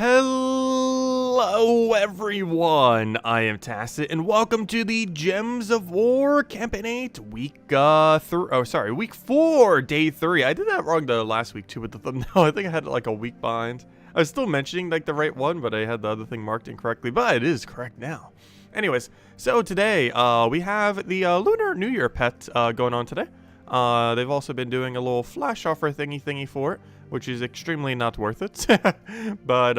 Hello everyone, I am Tacit, and welcome to the Gems of War Campaign 8, week 4, day 3. I did that wrong the last week too with the thumbnail. I think I had like a week behind. I was still mentioning like the right one, but I had the other thing marked incorrectly, but it is correct now. Anyways, so today we have the Lunar New Year pet going on today. They've also been doing a little flash offer thingy for it, which is extremely not worth it. But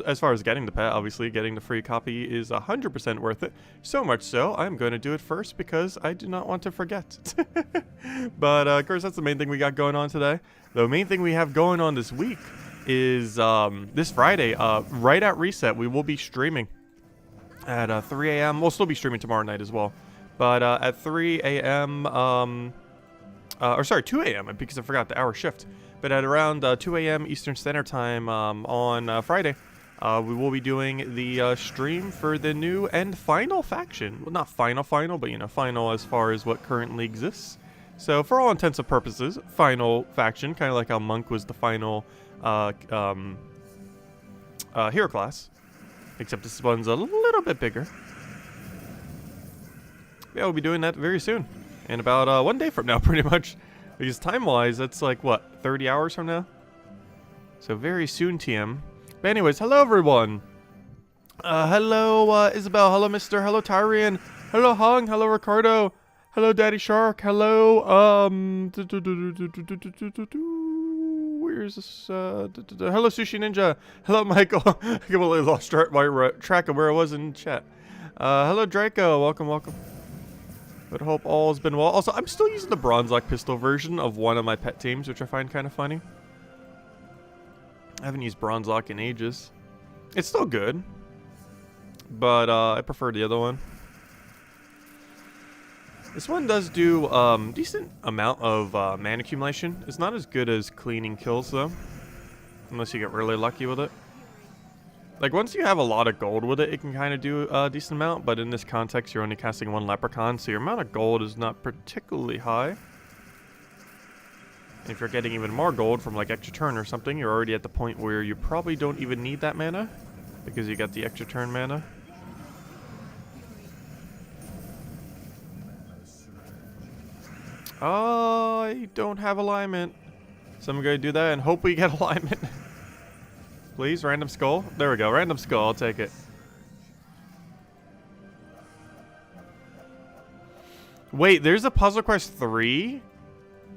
as far as getting the pet, obviously getting the free copy is 100% worth it. So much so, I'm going to do it first because I do not want to forget. But of course, that's the main thing we got going on today. The main thing we have going on this week is this Friday, right at reset, we will be streaming at 3 a.m. We'll still be streaming tomorrow night as well. But at 3 a.m., 2 a.m. because I forgot the hour shift. But at around 2 a.m. Eastern Standard Time on Friday, we will be doing the stream for the new and final faction. Well, not final, but, you know, final as far as what currently exists. So, for all intents and purposes, final faction, kind of like how Monk was the final hero class. Except this one's a little bit bigger. Yeah, we'll be doing that very soon. In about 1 day from now, pretty much. Because time-wise, that's like, what, 30 hours from now? So very soon, TM. But anyways, hello, everyone. Hello, Isabel. Hello, Mr. Hello, Tyrian. Hello, Hung. Hello, Ricardo. Hello, Daddy Shark. Hello, where's this? Hello, Sushi Ninja. Hello, Michael. I completely lost track of where I was in chat. Hello, Draco. Welcome. But hope all has been well. Also, I'm still using the bronze-lock pistol version of one of my pet teams, which I find kind of funny. I haven't used bronze-lock in ages. It's still good, but I prefer the other one. This one does do decent amount of mana accumulation. It's not as good as cleaning kills, though, unless you get really lucky with it. Like, once you have a lot of gold with it, it can kind of do a decent amount, but in this context, you're only casting one leprechaun, so your amount of gold is not particularly high. And if you're getting even more gold from, like, extra turn or something, you're already at the point where you probably don't even need that mana, because you got the extra turn mana. I don't have alignment, so I'm going to do that and hope we get alignment. Please, random skull. There we go, random skull. I'll take it. Wait, there's a Puzzle Quest 3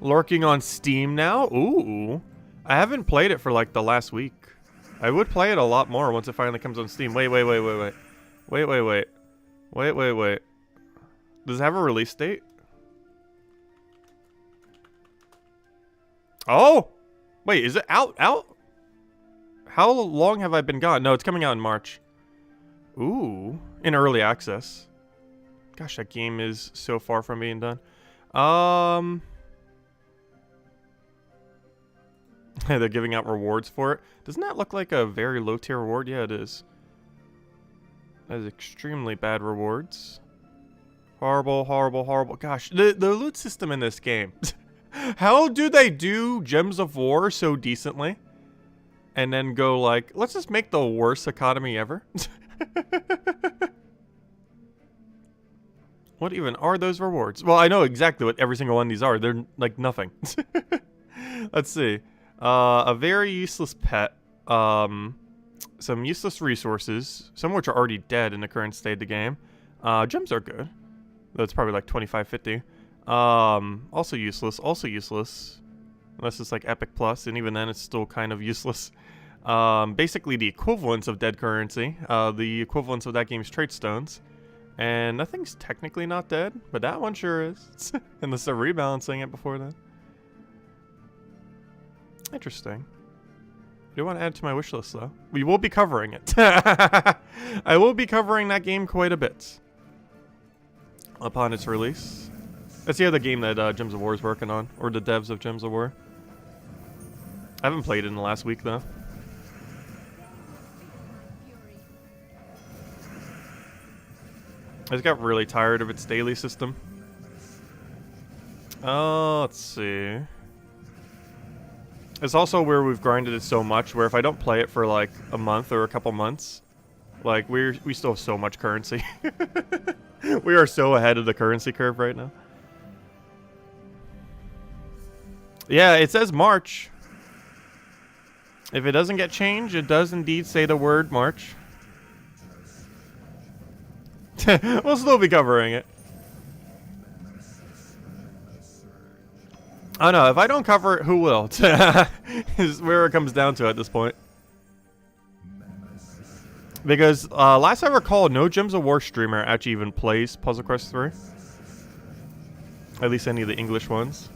lurking on Steam now? Ooh. I haven't played it for like the last week. I would play it a lot more once it finally comes on Steam. Wait. Wait. Does it have a release date? Oh! Wait, is it out? How long have I been gone? No, it's coming out in March. Ooh, in early access. Gosh, that game is so far from being done. They're giving out rewards for it. Doesn't that look like a very low tier reward? Yeah, it is. That is extremely bad rewards. Horrible. Gosh, the loot system in this game. How do they do Gems of War so decently? And then go like, let's just make the worst economy ever. What even are those rewards? Well, I know exactly what every single one of these are. They're like nothing. Let's see. A very useless pet. Some useless resources. Some of which are already dead in the current state of the game. Gems are good. Though it's probably like 25-50. Also useless. Unless it's like Epic Plus, and even then it's still kind of useless. Basically the equivalence of dead currency. The equivalence of that game's trait stones. And nothing's technically not dead, but that one sure is. Unless they're rebalancing it before then. Interesting. I do want to add it to my wish list, though. We will be covering it. I will be covering that game quite a bit upon its release. That's the other game that Gems of War is working on, or the devs of Gems of War. I haven't played it in the last week, though. I just got really tired of its daily system. Oh, let's see. It's also where we've grinded it so much, where if I don't play it for like a month or a couple months, like we still have so much currency. We are so ahead of the currency curve right now. Yeah, it says March. If it doesn't get changed, it does indeed say the word March. We'll still be covering it. Oh no, if I don't cover it, who will? Is where it comes down to at this point. Because last I recall, no Gems of War streamer actually even plays Puzzle Quest 3. At least any of the English ones.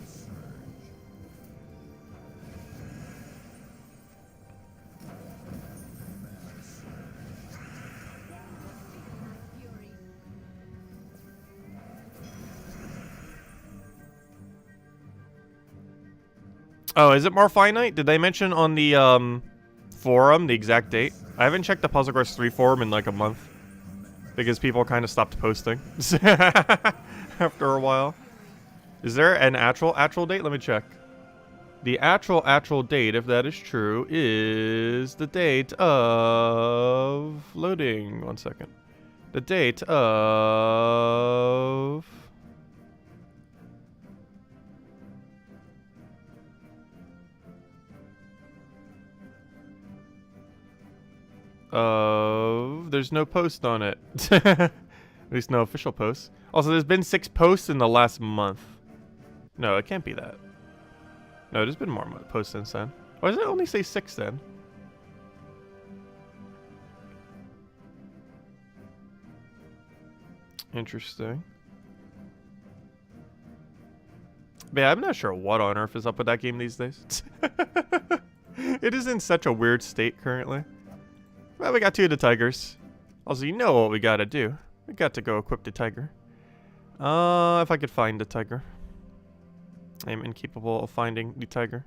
Oh, is it more finite? Did they mention on the forum the exact date? I haven't checked the Puzzle Quest 3 forum in like a month. Because people kind of stopped posting after a while. Is there an actual date? Let me check. The actual date, if that is true, is the date of... Loading. 1 second. The date of... There's no post on it. At least no official posts. Also, there's been 6 posts in the last month. No, it can't be that. No, there's been more posts since then. Why does it only say 6 then? Interesting. But yeah, I'm not sure what on earth is up with that game these days. It is in such a weird state currently. Well, we got 2 of the tigers. Also, you know what we gotta do. We got to go equip the tiger. If I could find the tiger. I am incapable of finding the tiger.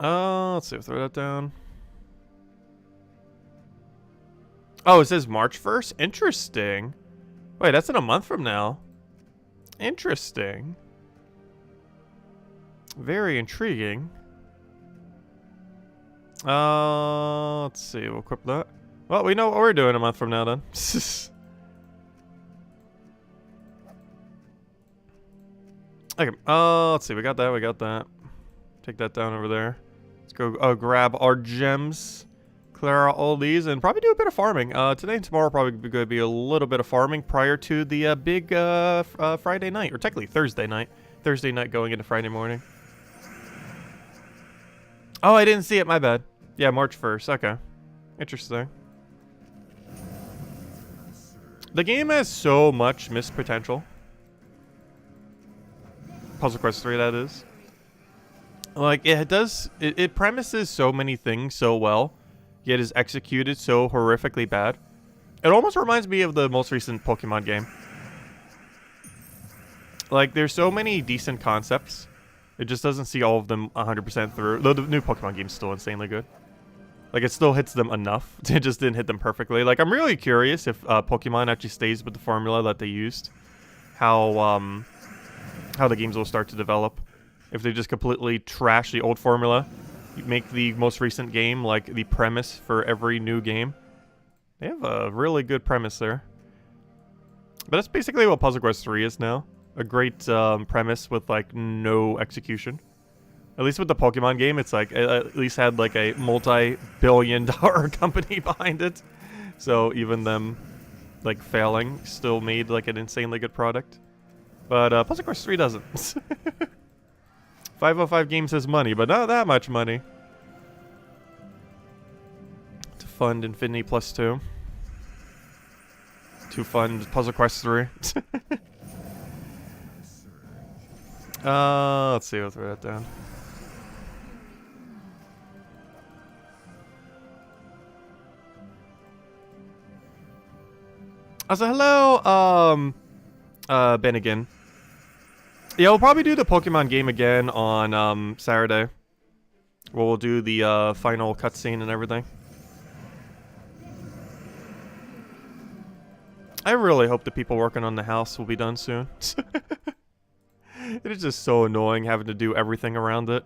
Let's see. Throw that down. Oh, it says March 1st? Interesting. Wait, that's in a month from now. Interesting. Very intriguing. Let's see. We'll equip that. Well, we know what we're doing a month from now then. Okay. Let's see. We got that. We got that. Take that down over there. Let's go grab our gems. Clear out all these and probably do a bit of farming. Today and tomorrow probably going to be a little bit of farming prior to the big Friday night. Or technically Thursday night. Thursday night going into Friday morning. Oh, I didn't see it. My bad. Yeah, March 1st. Okay. Interesting. The game has so much missed potential. Puzzle Quest 3, that is. Like, it does... It premises so many things so well, yet is executed so horrifically bad. It almost reminds me of the most recent Pokemon game. Like, there's so many decent concepts. It just doesn't see all of them 100% through. Though the new Pokemon game's still insanely good. Like, it still hits them enough. It just didn't hit them perfectly. Like, I'm really curious if Pokemon actually stays with the formula that they used. How the games will start to develop. If they just completely trash the old formula, make the most recent game like the premise for every new game. They have a really good premise there. But that's basically what Puzzle Quest 3 is now. A great premise with like no execution. At least with the Pokemon game, it's like it at least had like a multi-billion-dollar company behind it. So even them like failing still made like an insanely good product. But Puzzle Quest 3 doesn't. 505 Games has money, but not that much money to fund Infinity Plus 2. To fund Puzzle Quest 3. Let's see. We'll throw that down. Also, hello, Ben again. Yeah, we'll probably do the Pokemon game again on Saturday. We'll do the final cutscene and everything. I really hope the people working on the house will be done soon. It is just so annoying having to do everything around it.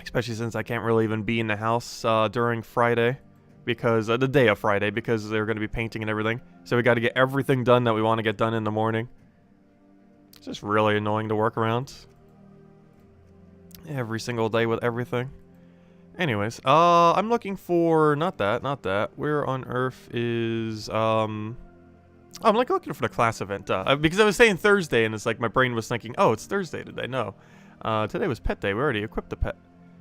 Especially since I can't really even be in the house during Friday. Because, the day of Friday, because they're going to be painting and everything. So we got to get everything done that we want to get done in the morning. It's just really annoying to work around. Every single day with everything. Anyways, I'm looking for, not that. Where on earth is, I'm like looking for the class event, because I was saying Thursday, and it's like my brain was thinking, oh, it's Thursday today. No. Today was pet day. We already equipped the pet.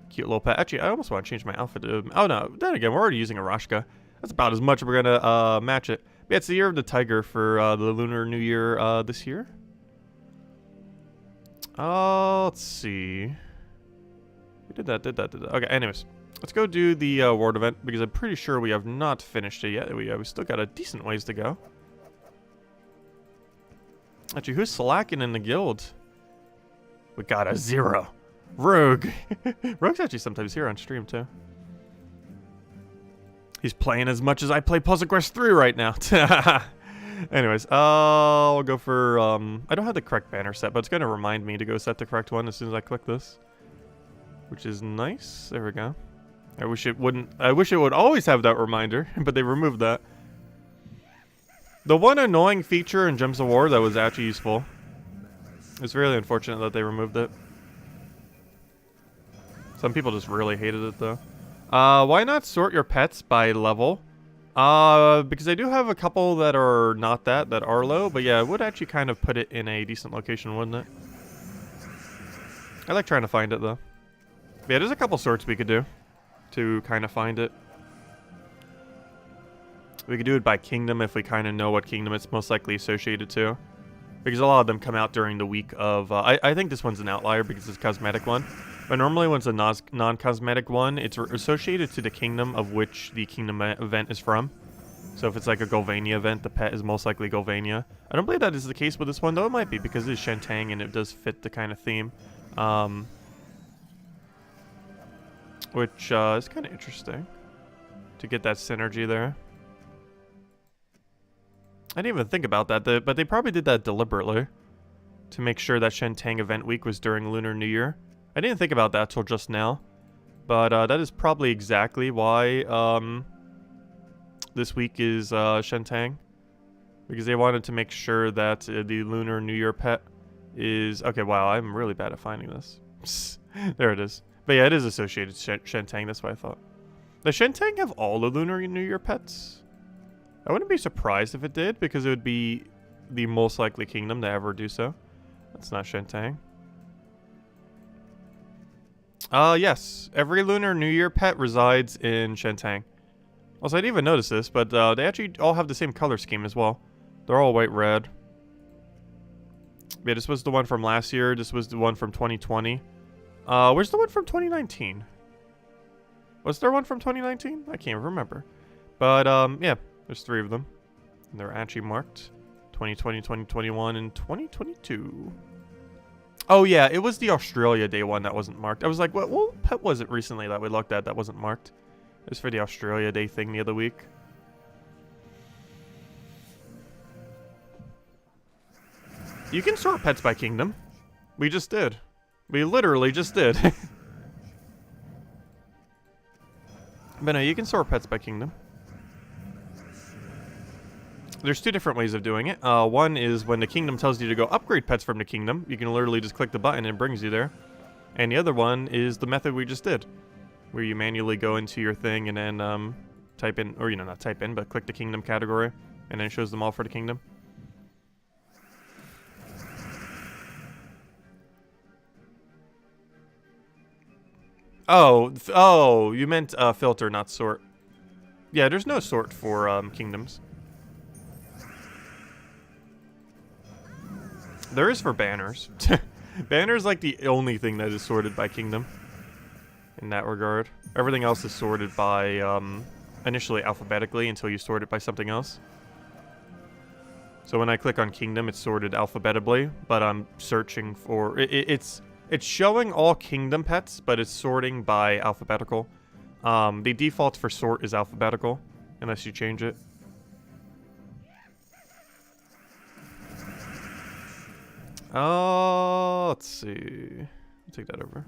Cute little pet. Actually, I almost want to change my outfit to, oh no, then again, we're already using a Rashka. That's about as much we're gonna, match it. But yeah, it's the year of the tiger for, the Lunar New Year, this year. Let's see. We did that. Okay, anyways. Let's go do the, world event, because I'm pretty sure we have not finished it yet. We still got a decent ways to go. Actually, who's slacking in the guild? We got a 0. Rogue. Rogue's actually sometimes here on stream, too. He's playing as much as I play Puzzle Quest 3 right now. Anyways, I'll go for, I don't have the correct banner set, but it's going to remind me to go set the correct one as soon as I click this. Which is nice. There we go. I wish it wouldn't, I wish it would always have that reminder, but they removed that. The one annoying feature in Gems of War that was actually useful. It's really unfortunate that they removed it. Some people just really hated it, though. Why not sort your pets by level? Because I do have a couple that are not that are low, but yeah, it would actually kind of put it in a decent location, wouldn't it? I like trying to find it, though. Yeah, there's a couple sorts we could do to kind of find it. We could do it by kingdom if we kind of know what kingdom it's most likely associated to. Because a lot of them come out during the week of... I think this one's an outlier because it's a cosmetic one. But normally when it's a non-cosmetic one, it's associated to the kingdom of which the kingdom event is from. So if it's like a Golvania event, the pet is most likely Golvania. I don't believe that is the case with this one, though it might be because it's Shentang and it does fit the kind of theme. Which is kind of interesting to get that synergy there. I didn't even think about that, but they probably did that deliberately to make sure that Shentang event week was during Lunar New Year. I didn't think about that till just now, but that is probably exactly why this week is Shentang, because they wanted to make sure that the Lunar New Year pet is... Okay, wow, I'm really bad at finding this. There it is. But yeah, it is associated to Shentang, that's what I thought. Does Shentang have all the Lunar New Year pets? I wouldn't be surprised if it did, because it would be the most likely kingdom to ever do so. That's not Shentang. Yes. Every Lunar New Year pet resides in Shentang. Also, I didn't even notice this, but they actually all have the same color scheme as well. They're all white-red. Yeah, this was the one from last year. This was the one from 2020. Where's the one from 2019? Was there one from 2019? I can't remember. But, yeah. There's 3 of them. And they're actually marked. 2020, 2021, and 2022. Oh, yeah. It was the Australia Day one that wasn't marked. I was like, what pet was it recently that we looked at that wasn't marked? It was for the Australia Day thing the other week. You can sort pets by kingdom. We just did. We literally just did. But no, you can sort pets by kingdom. There's 2 different ways of doing it. One is when the kingdom tells you to go upgrade pets from the kingdom. You can literally just click the button and it brings you there. And the other one is the method we just did, where you manually go into your thing and then type in, or not type in, but click the kingdom category, and then it shows them all for the kingdom. Oh, you meant filter, not sort. Yeah, there's no sort for kingdoms. There is for banners. Banner's like the only thing that is sorted by kingdom in that regard. Everything else is sorted by initially alphabetically until you sort it by something else. So when I click on kingdom, it's sorted alphabetically, but I'm searching for it's showing all kingdom pets, but it's sorting by alphabetical. The default for sort is alphabetical unless you change it. Oh, let's see. I'll take that over.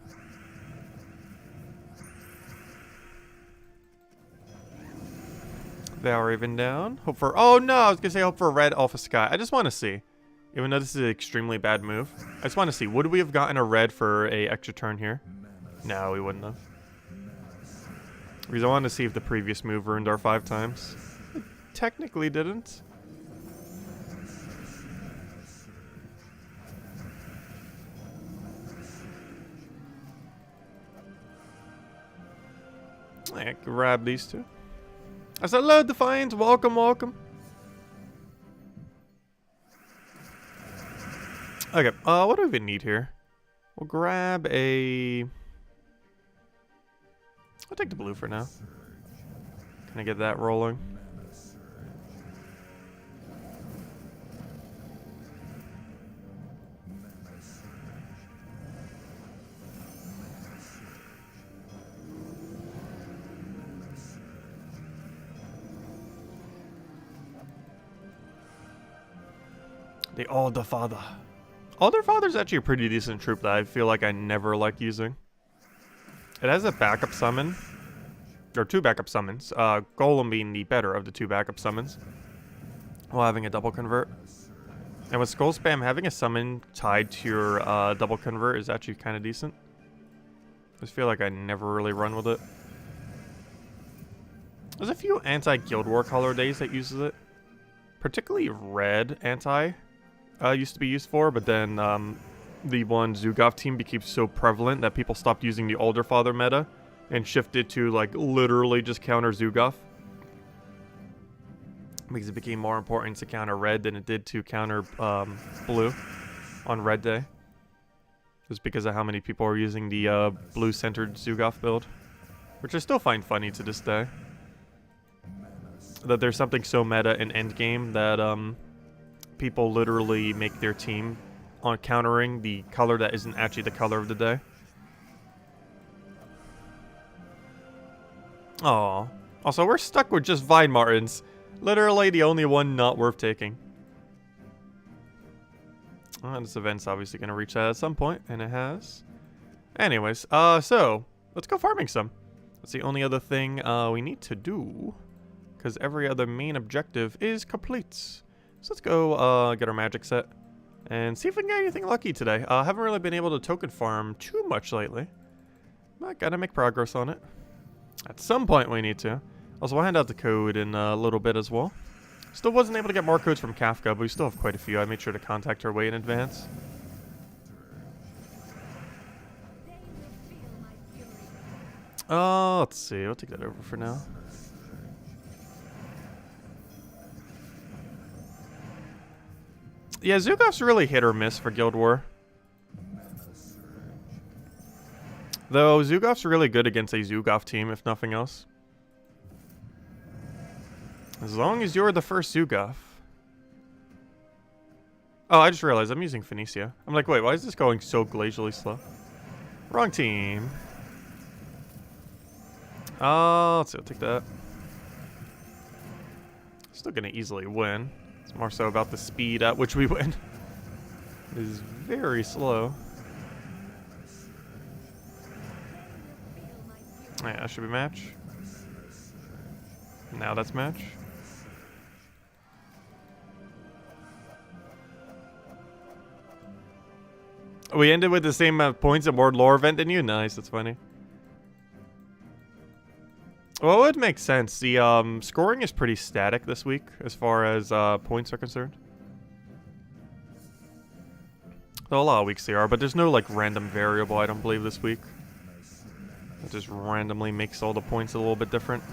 Valraven down. Hope for... Oh, no. I was going to say hope for a red Alpha Sky. I just want to see. Even though this is an extremely bad move. I just want to see. Would we have gotten a red for a extra turn here? No, we wouldn't have. Because I wanted to see if the previous move ruined our 5 times. It technically didn't. I grab these two. I said, hello, Defiant. Welcome, welcome. Okay, what do we even need here? We'll grab a... I'll take the blue for now. Can I get that rolling? The Older Father. Older Father's actually a pretty decent troop that I feel like I never like using. It has a backup summon. Or 2 backup summons. Golem being the better of the 2 backup summons. While having a double convert. And with Skull Spam, having a summon tied to your double convert is actually kind of decent. I just feel like I never really run with it. There's a few anti-Guild War color days that uses it. Particularly red anti. Used to be used for, but then the one Zugov team became so prevalent that people stopped using the Older Father meta and shifted to like literally just counter Zugov. Because it became more important to counter red than it did to counter blue on red day. Just because of how many people are using the blue-centered Zugov build. Which I still find funny to this day. That there's something so meta in endgame that people literally make their team on countering the color that isn't actually the color of the day. Oh, also we're stuck with just Vine Martins. Literally the only one not worth taking. Well, this event's obviously going to reach that at some point, and it has. Anyways, so let's go farming some. That's the only other thing we need to do. Because every other main objective is complete. So let's go get our magic set. And see if we can get anything lucky today. Haven't really been able to token farm too much lately. But gotta make progress on it. At some point we need to. Also, we'll hand out the code in a little bit as well. Still wasn't able to get more codes from Kafka, but we still have quite a few. I made sure to contact her way in advance. Let's see. I'll take that over for now. Yeah, Zugov's really hit or miss for Guild War. Though Zugov's really good against a Zugov team, if nothing else. As long as you're the first Zugov. Oh, I just realized I'm using Phoenicia. I'm like, wait, why is this going so glacially slow? Wrong team. Let's see, I'll take that. Still gonna easily win. It's more so about the speed at which we win. It is very slow. Yeah, that should be match. Now that's match. We ended with the same amount of points at World Lore event than you? Nice, that's funny. Well, it would make sense. The scoring is pretty static this week as far as points are concerned. Though a lot of weeks they are, but there's no like random variable, I don't believe, this week. It just randomly makes all the points a little bit different.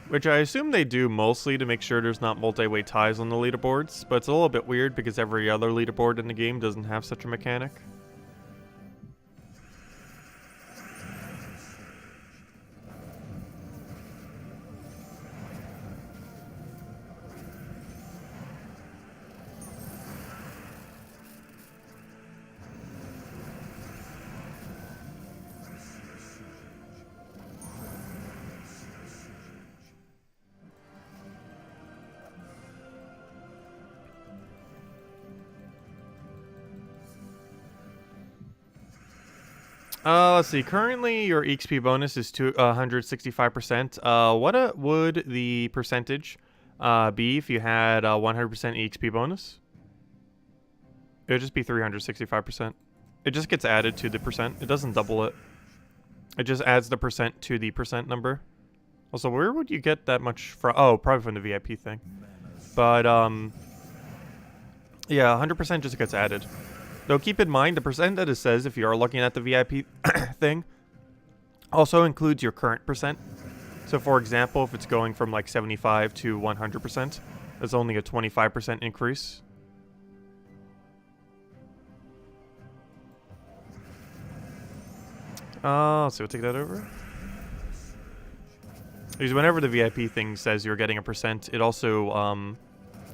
Which I assume they do mostly to make sure there's not multi-way ties on the leaderboards, but it's a little bit weird because every other leaderboard in the game doesn't have such a mechanic. Let's see. Currently, your EXP bonus is 165%. What would the percentage be if you had 100% EXP bonus? It would just be 365%. It just gets added to the percent. It doesn't double it. It just adds the percent to the percent number. Also, where would you get that much from? Oh, probably from the VIP thing. But, yeah, 100% just gets added. Though keep in mind, the percent that it says if you are looking at the VIP thing also includes your current percent. So for example, if it's going from like 75 to 100%, that's only a 25% increase. Let's see, we'll take that over. Because whenever the VIP thing says you're getting a percent, it also,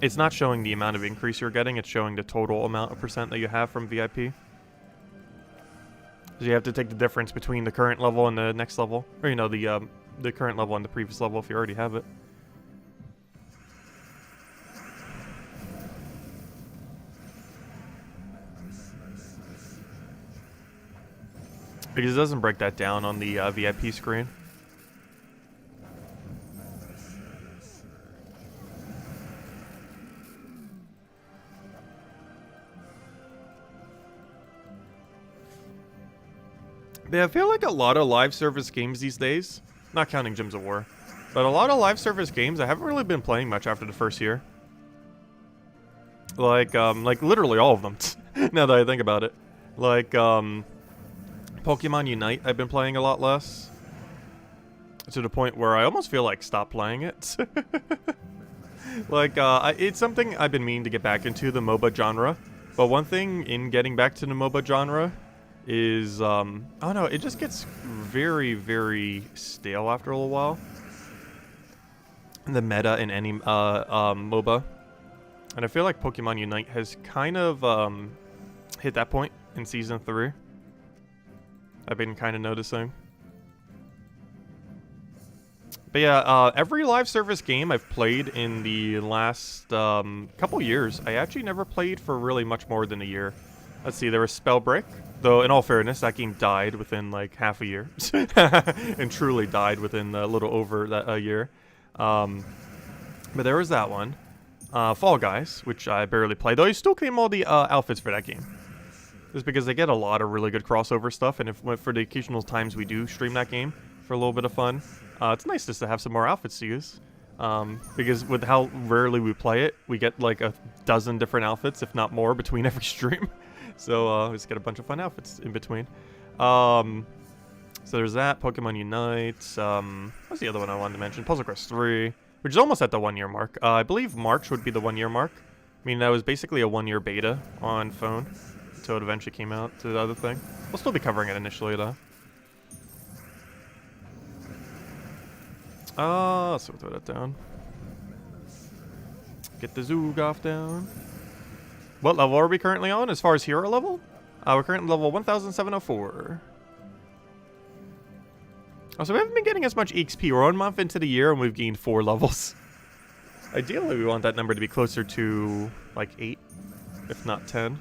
it's not showing the amount of increase you're getting, it's showing the total amount of percent that you have from VIP. So you have to take the difference between the current level and the next level. Or, you know, the current level and the previous level if you already have it. Because it doesn't break that down on the VIP screen. Yeah, I feel like a lot of live service games these days, not counting Gems of War, but a lot of live service games I haven't really been playing much after the first year. Like literally all of them, now that I think about it. Like, Pokemon Unite I've been playing a lot less. To the point where I almost feel like stop playing it. Like, it's something I've been meaning to get back into, the MOBA genre. But one thing in getting back to the MOBA genre is, oh no, it just gets very, very stale after a little while. The meta in any MOBA. And I feel like Pokemon Unite has kind of hit that point in Season 3. I've been kind of noticing. But yeah, every live service game I've played in the last couple years, I actually never played for really much more than a year. Let's see, there was Spellbreak. Though, in all fairness, that game died within, like, half a year. And truly died within a little over a year. But there was that one. Fall Guys, which I barely played. Though I still claim all the outfits for that game. Just because they get a lot of really good crossover stuff. And if for the occasional times we do stream that game for a little bit of fun, it's nice just to have some more outfits to use. Because with how rarely we play it, we get like a dozen different outfits, if not more, between every stream. So we just get a bunch of fun outfits in between. So there's that, Pokemon Unite. What's the other one I wanted to mention? Puzzle Quest 3, which is almost at the 1 year mark. I believe March would be the 1 year mark. I mean, that was basically a 1 year beta on phone until it eventually came out to the other thing. We'll still be covering it initially, though. So we'll throw that down. Get the Zoogoth down. What level are we currently on as far as hero level? We're currently level 1704. So we haven't been getting as much EXP. We're 1 month into the year and we've gained 4 levels. Ideally, we want that number to be closer to like 8, if not 10.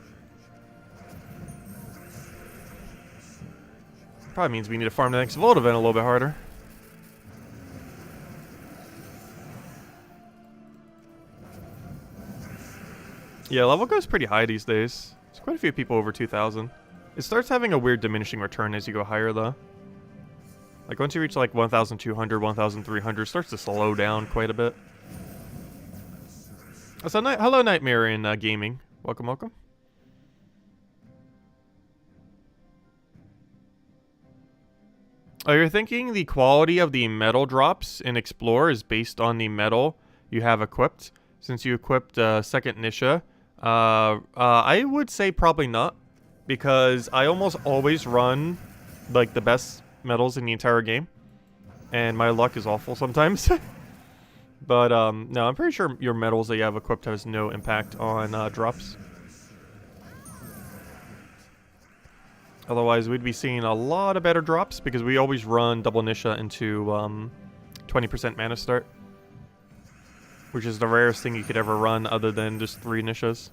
Probably means we need to farm the next Volt event a little bit harder. Yeah, level goes pretty high these days. There's quite a few people over 2,000. It starts having a weird diminishing return as you go higher, though. Like, once you reach, like, 1,200, 1,300, it starts to slow down quite a bit. So, hello, Nightmare in Gaming. Welcome, welcome. Oh, you're thinking the quality of the metal drops in Explore is based on the metal you have equipped? Since you equipped second Nisha, I would say probably not, because I almost always run like the best metals in the entire game, and my luck is awful sometimes. But no, I'm pretty sure your metals that you have equipped has no impact on drops. Otherwise, we'd be seeing a lot of better drops because we always run double Nisha into 20% mana start. Which is the rarest thing you could ever run other than just 3 Nishas.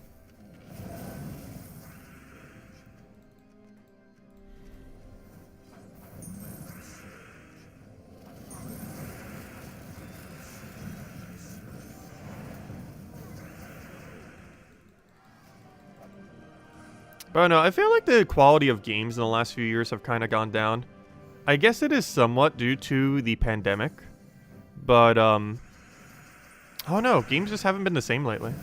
But no, I feel like the quality of games in the last few years have kind of gone down. I guess it is somewhat due to the pandemic. But, oh no, games just haven't been the same lately.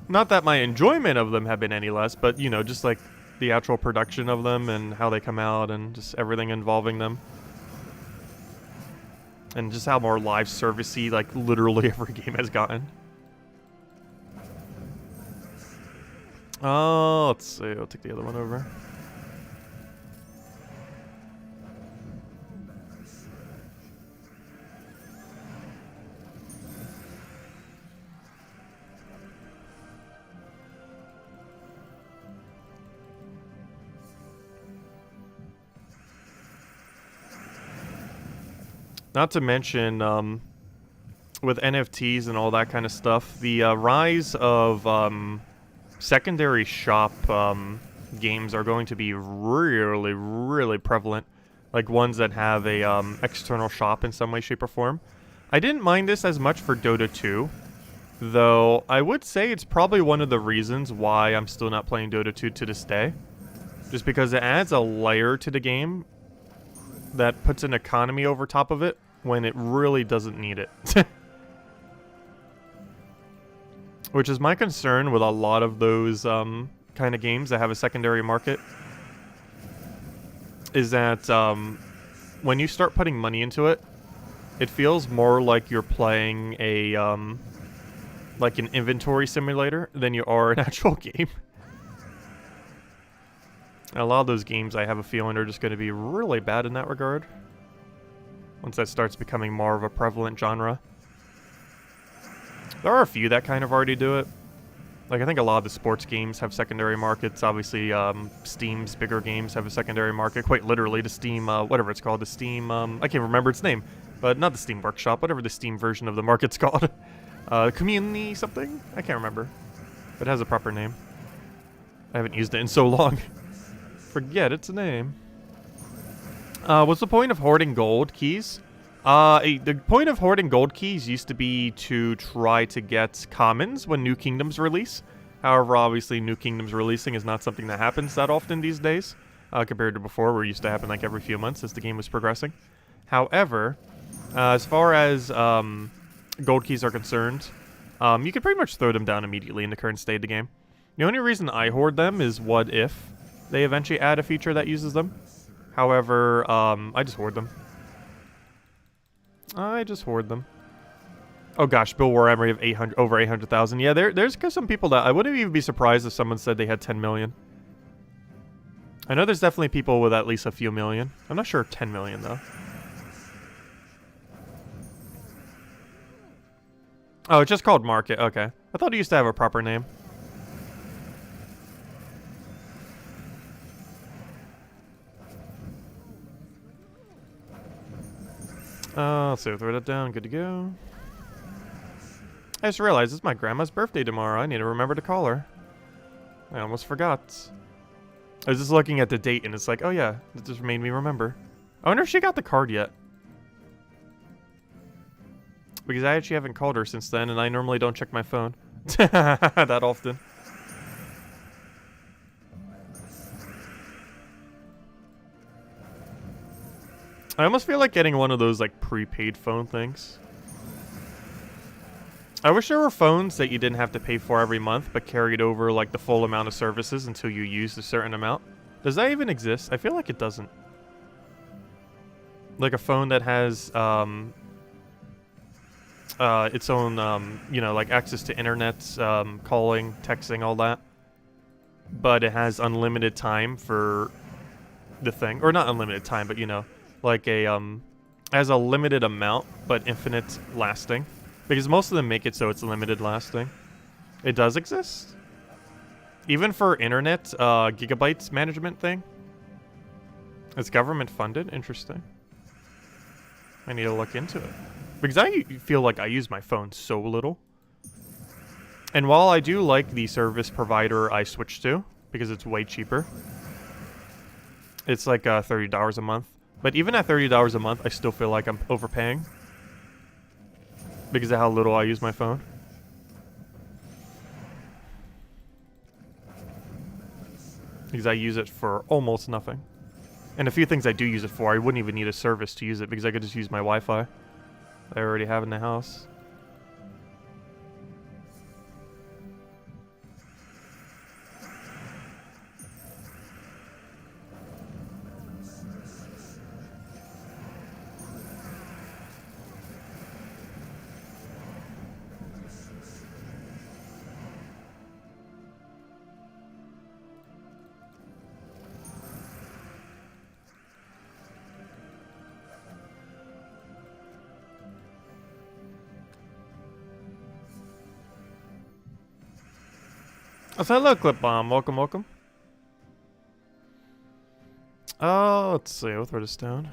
Not that my enjoyment of them have been any less, but, you know, just like the actual production of them and how they come out and just everything involving them. And just how more live servicey, like, literally every game has gotten. Oh, let's see. I'll take the other one over. Not to mention, with NFTs and all that kind of stuff, the rise of secondary shop games are going to be really, really prevalent. Like ones that have a external shop in some way, shape, or form. I didn't mind this as much for Dota 2, though I would say it's probably one of the reasons why I'm still not playing Dota 2 to this day. Just because it adds a layer to the game that puts an economy over top of it when it really doesn't need it. Which is my concern with a lot of those kind of games that have a secondary market. Is that when you start putting money into it, it feels more like you're playing a like an inventory simulator than you are an actual game. And a lot of those games, I have a feeling, are just going to be really bad in that regard. Once that starts becoming more of a prevalent genre. There are a few that kind of already do it. Like, I think a lot of the sports games have secondary markets. Obviously, Steam's bigger games have a secondary market. Quite literally, the Steam, whatever it's called, the Steam, I can't remember its name. But not the Steam Workshop, whatever the Steam version of the market's called. Community something? I can't remember. But it has a proper name. I haven't used it in so long. Forget its name. What's the point of hoarding gold keys? The point of hoarding gold keys used to be to try to get commons when new kingdoms release. However, obviously, new kingdoms releasing is not something that happens that often these days, compared to before, where it used to happen like every few months as the game was progressing. However, as far as gold keys are concerned, you can pretty much throw them down immediately in the current state of the game. The only reason I hoard them is what if they eventually add a feature that uses them. However, I just hoard them. Oh gosh, Bill War Emery of over 800,000. Yeah, there's some people that I wouldn't even be surprised if someone said they had 10 million. I know there's definitely people with at least a few million. I'm not sure 10 million though. Oh, it's just called Market. Okay. I thought it used to have a proper name. Let's see, throw that down, good to go. I just realized it's my grandma's birthday tomorrow. I need to remember to call her. I almost forgot. I was just looking at the date and it's like, oh yeah, it just made me remember. I wonder if she got the card yet. Because I actually haven't called her since then and I normally don't check my phone that often. I almost feel like getting one of those, like, prepaid phone things. I wish there were phones that you didn't have to pay for every month, but carried over, like, the full amount of services until you used a certain amount. Does that even exist? I feel like it doesn't. Like a phone that has, its own, you know, like, access to internet, calling, texting, all that. But it has unlimited time for the thing. Or not unlimited time, but, you know, like a, has a limited amount, but infinite lasting. Because most of them make it so it's limited lasting. It does exist. Even for internet, gigabytes management thing. It's government funded. Interesting. I need to look into it. Because I feel like I use my phone so little. And while I do like the service provider I switched to, because it's way cheaper. It's like $30 a month. But even at $30 a month, I still feel like I'm overpaying. Because of how little I use my phone. because I use it for almost nothing. And a few things I do use it for, I wouldn't even need a service to use it because I could just use my Wi-Fi that I already have in the house. Oh, hello, Clip Bomb. Welcome, welcome. Let's see. I'll throw this down.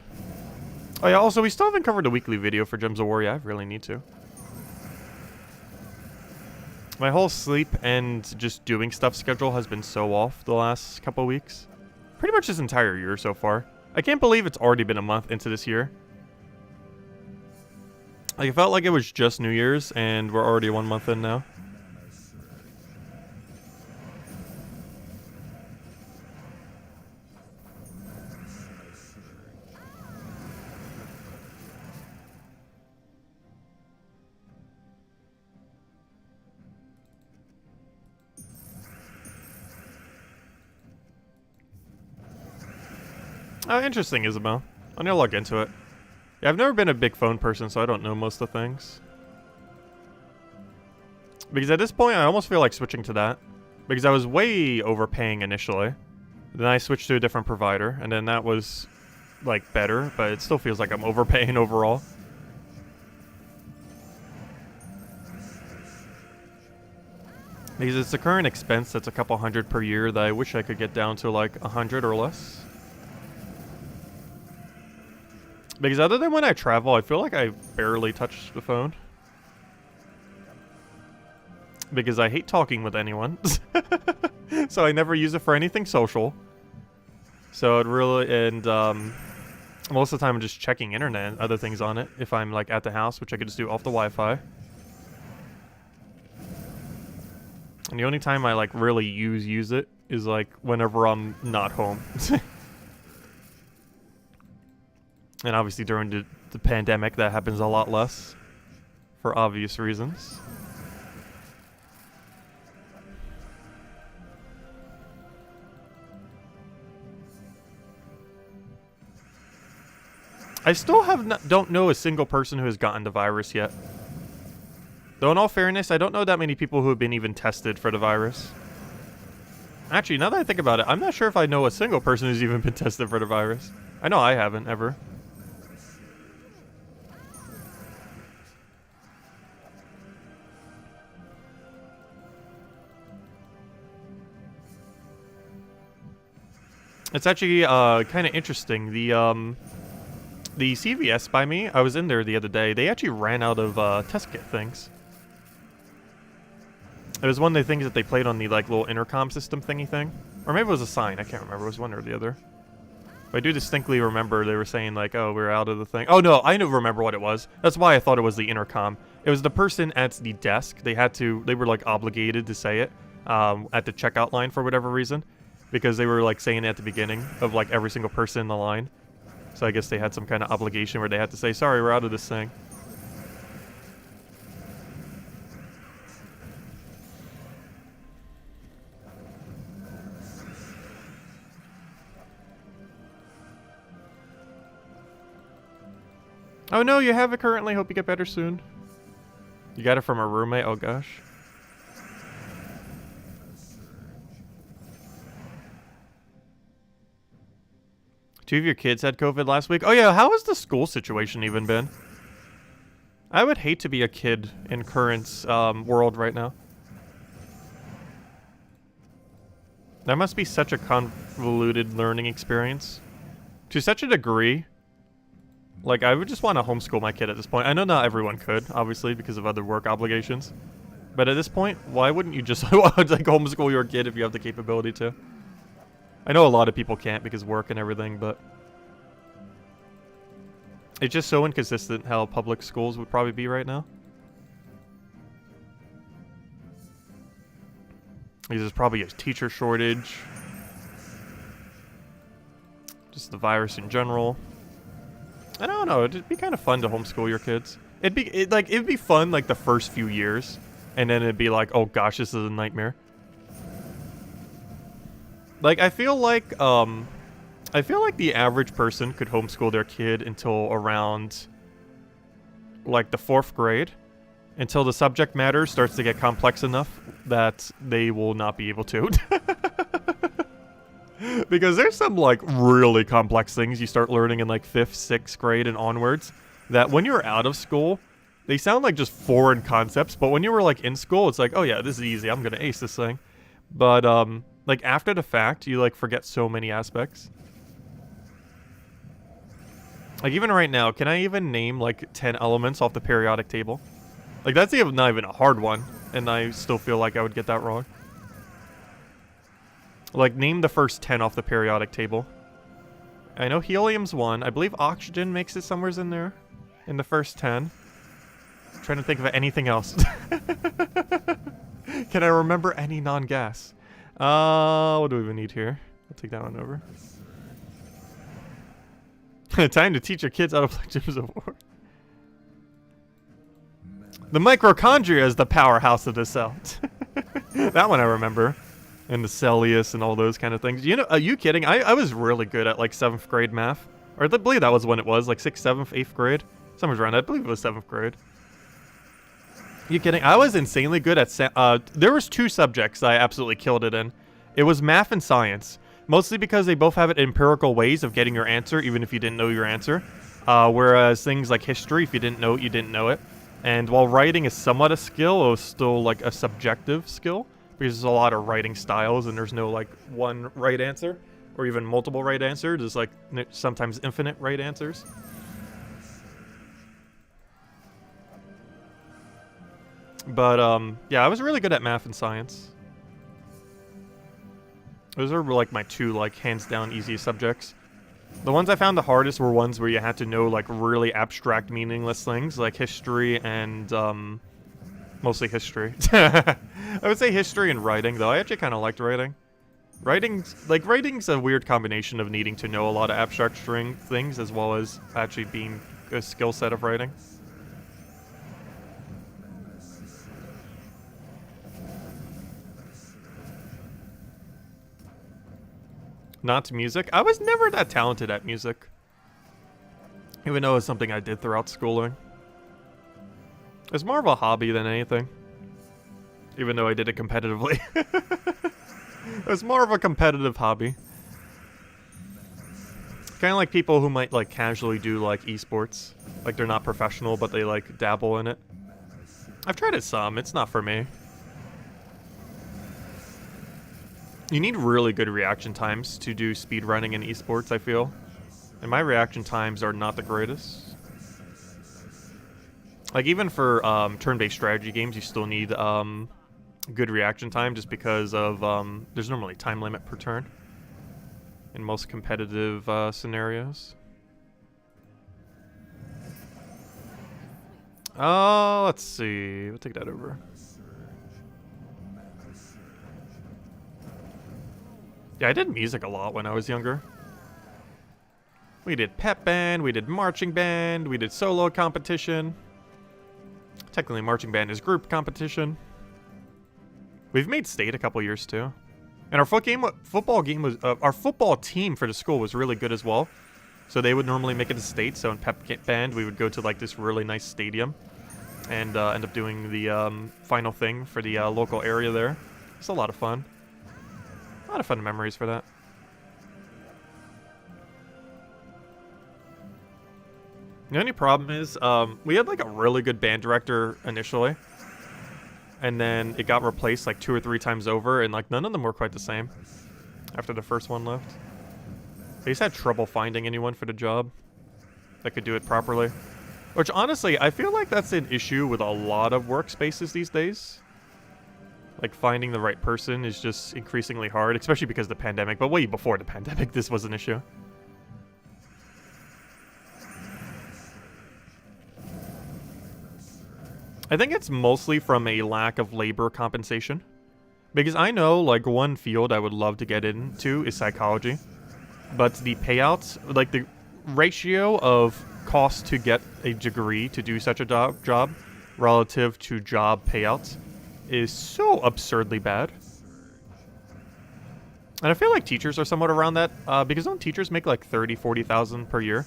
Oh, yeah. Also, we still haven't covered a weekly video for Gems of War. Yeah, I really need to. My whole sleep and just doing stuff schedule has been so off the last couple weeks. Pretty much this entire year so far. I can't believe it's already been a month into this year. Like, it felt like it was just New Year's, and we're already 1 month in now. Oh, interesting, Isabel. I'm gonna look into it. Yeah, I've never been a big phone person, so I don't know most of the things. Because at this point, I almost feel like switching to that. Because I was way overpaying initially. Then I switched to a different provider, and then that was, like, better, but it still feels like I'm overpaying overall. Because it's the current expense that's a couple hundred per year that I wish I could get down to, like, 100 or less. Because other than when I travel, I feel like I barely touch the phone. Because I hate talking with anyone. So I never use it for anything social. So it really, and most of the time I'm just checking internet and other things on it. If I'm like at the house, which I could just do off the Wi-Fi. And the only time I like really use it is like whenever I'm not home. And obviously during the pandemic, that happens a lot less, for obvious reasons. I still don't know a single person who has gotten the virus yet. Though in all fairness, I don't know that many people who have been even tested for the virus. Actually, now that I think about it, I'm not sure if I know a single person who's even been tested for the virus. I know I haven't, ever. It's actually kind of interesting. The CVS by me, I was in there the other day. They actually ran out of test kit things. It was one of the things that they played on the like little intercom system thingy thing, or maybe it was a sign. I can't remember. It was one or the other. But I do distinctly remember they were saying like, "Oh, we're out of the thing." Oh no, I don't remember what it was. That's why I thought it was the intercom. It was the person at the desk. They were like obligated to say it at the checkout line for whatever reason. Because they were like saying it at the beginning of like every single person in the line. So I guess they had some kind of obligation where they had to say, sorry, we're out of this thing. Oh no, you have it currently. Hope you get better soon. You got it from a roommate? Oh gosh. Two of your kids had COVID last week? Oh yeah, how has the school situation even been? I would hate to be a kid in current world right now. That must be such a convoluted learning experience. To such a degree. Like, I would just want to homeschool my kid at this point. I know not everyone could, obviously, because of other work obligations. But at this point, why wouldn't you just like homeschool your kid if you have the capability to? I know a lot of people can't because of work and everything, but it's just so inconsistent how public schools would probably be right now. There's probably a teacher shortage. just the virus in general. I don't know, it'd be kind of fun to homeschool your kids. It'd be fun like the first few years, and then it'd be like, oh gosh, this is a nightmare. Like I feel like the average person could homeschool their kid until around like the 4th grade, until the subject matter starts to get complex enough that they will not be able to. Because there's some like really complex things you start learning in like 5th, 6th grade and onwards that when you're out of school, they sound like just foreign concepts, but when you were like in school, it's like, oh yeah, this is easy, I'm gonna ace this thing. But like after the fact, you like forget so many aspects. Like even right now, can I even name like 10 elements off the periodic table? Like that's not even a hard one, and I still feel like I would get that wrong. Like name the first 10 off the periodic table. I know helium's 1. I believe oxygen makes it somewhere in there. In the first 10. I'm trying to think of anything else. Can I remember any non-gas? What do we even need here? I'll take that one over. Time to teach your kids how to play Gems of War. The mitochondria is the powerhouse of the cell. That one I remember. And the Celius and all those kind of things. You know, are you kidding? I was really good at like 7th grade math. Or I believe that was when it was, like 6th, 7th, 8th grade. Somewhere around, I believe it was 7th grade. You kidding? I was insanely good at, there was 2 subjects I absolutely killed it in. It was math and science. Mostly because they both have empirical ways of getting your answer, even if you didn't know your answer. Whereas things like history, if you didn't know it, you didn't know it. And while writing is somewhat a skill, it was still like a subjective skill. Because there's a lot of writing styles, and there's no like one right answer, or even multiple right answers. There's like sometimes infinite right answers. But yeah, I was really good at math and science. Those are like my 2 like hands down easiest subjects. The ones I found the hardest were ones where you had to know like really abstract, meaningless things, like history and mostly history. I would say history and writing, though. I actually kind of liked writing. Writing's a weird combination of needing to know a lot of abstract string things as well as actually being a skill set of writing. Not to music. I was never that talented at music. Even though it was something I did throughout schooling. It's more of a hobby than anything. Even though I did it competitively. It's more of a competitive hobby. Kind of like people who might like casually do like esports. Like they're not professional, but they like dabble in it. I've tried it some. It's not for me. You need really good reaction times to do speedrunning in esports, I feel. And my reaction times are not the greatest. Like, even for turn-based strategy games, you still need good reaction time just because of there's normally time limit per turn in most competitive scenarios. Let's see. We'll take that over. Yeah, I did music a lot when I was younger. We did pep band, we did marching band, we did solo competition. Technically, marching band is group competition. We've made state a couple years too, and our football team for the school was really good as well. So they would normally make it to state. So in pep band, we would go to like this really nice stadium, and end up doing the final thing for the local area there. It's a lot of fun. A lot of fun memories for that. The only problem is, we had like a really good band director initially, and then it got replaced like 2 or 3 times over, and like none of them were quite the same after the first one left. They just had trouble finding anyone for the job that could do it properly. Which honestly, I feel like that's an issue with a lot of workspaces these days. Like finding the right person is just increasingly hard, especially because of the pandemic, but way before the pandemic this was an issue. I think it's mostly from a lack of labor compensation. Because I know, like, one field I would love to get into is psychology. but the payouts, like the ratio of cost to get a degree to do such a job relative to job payouts is so absurdly bad. And I feel like teachers are somewhat around that, because don't teachers make like 30, 40,000 per year?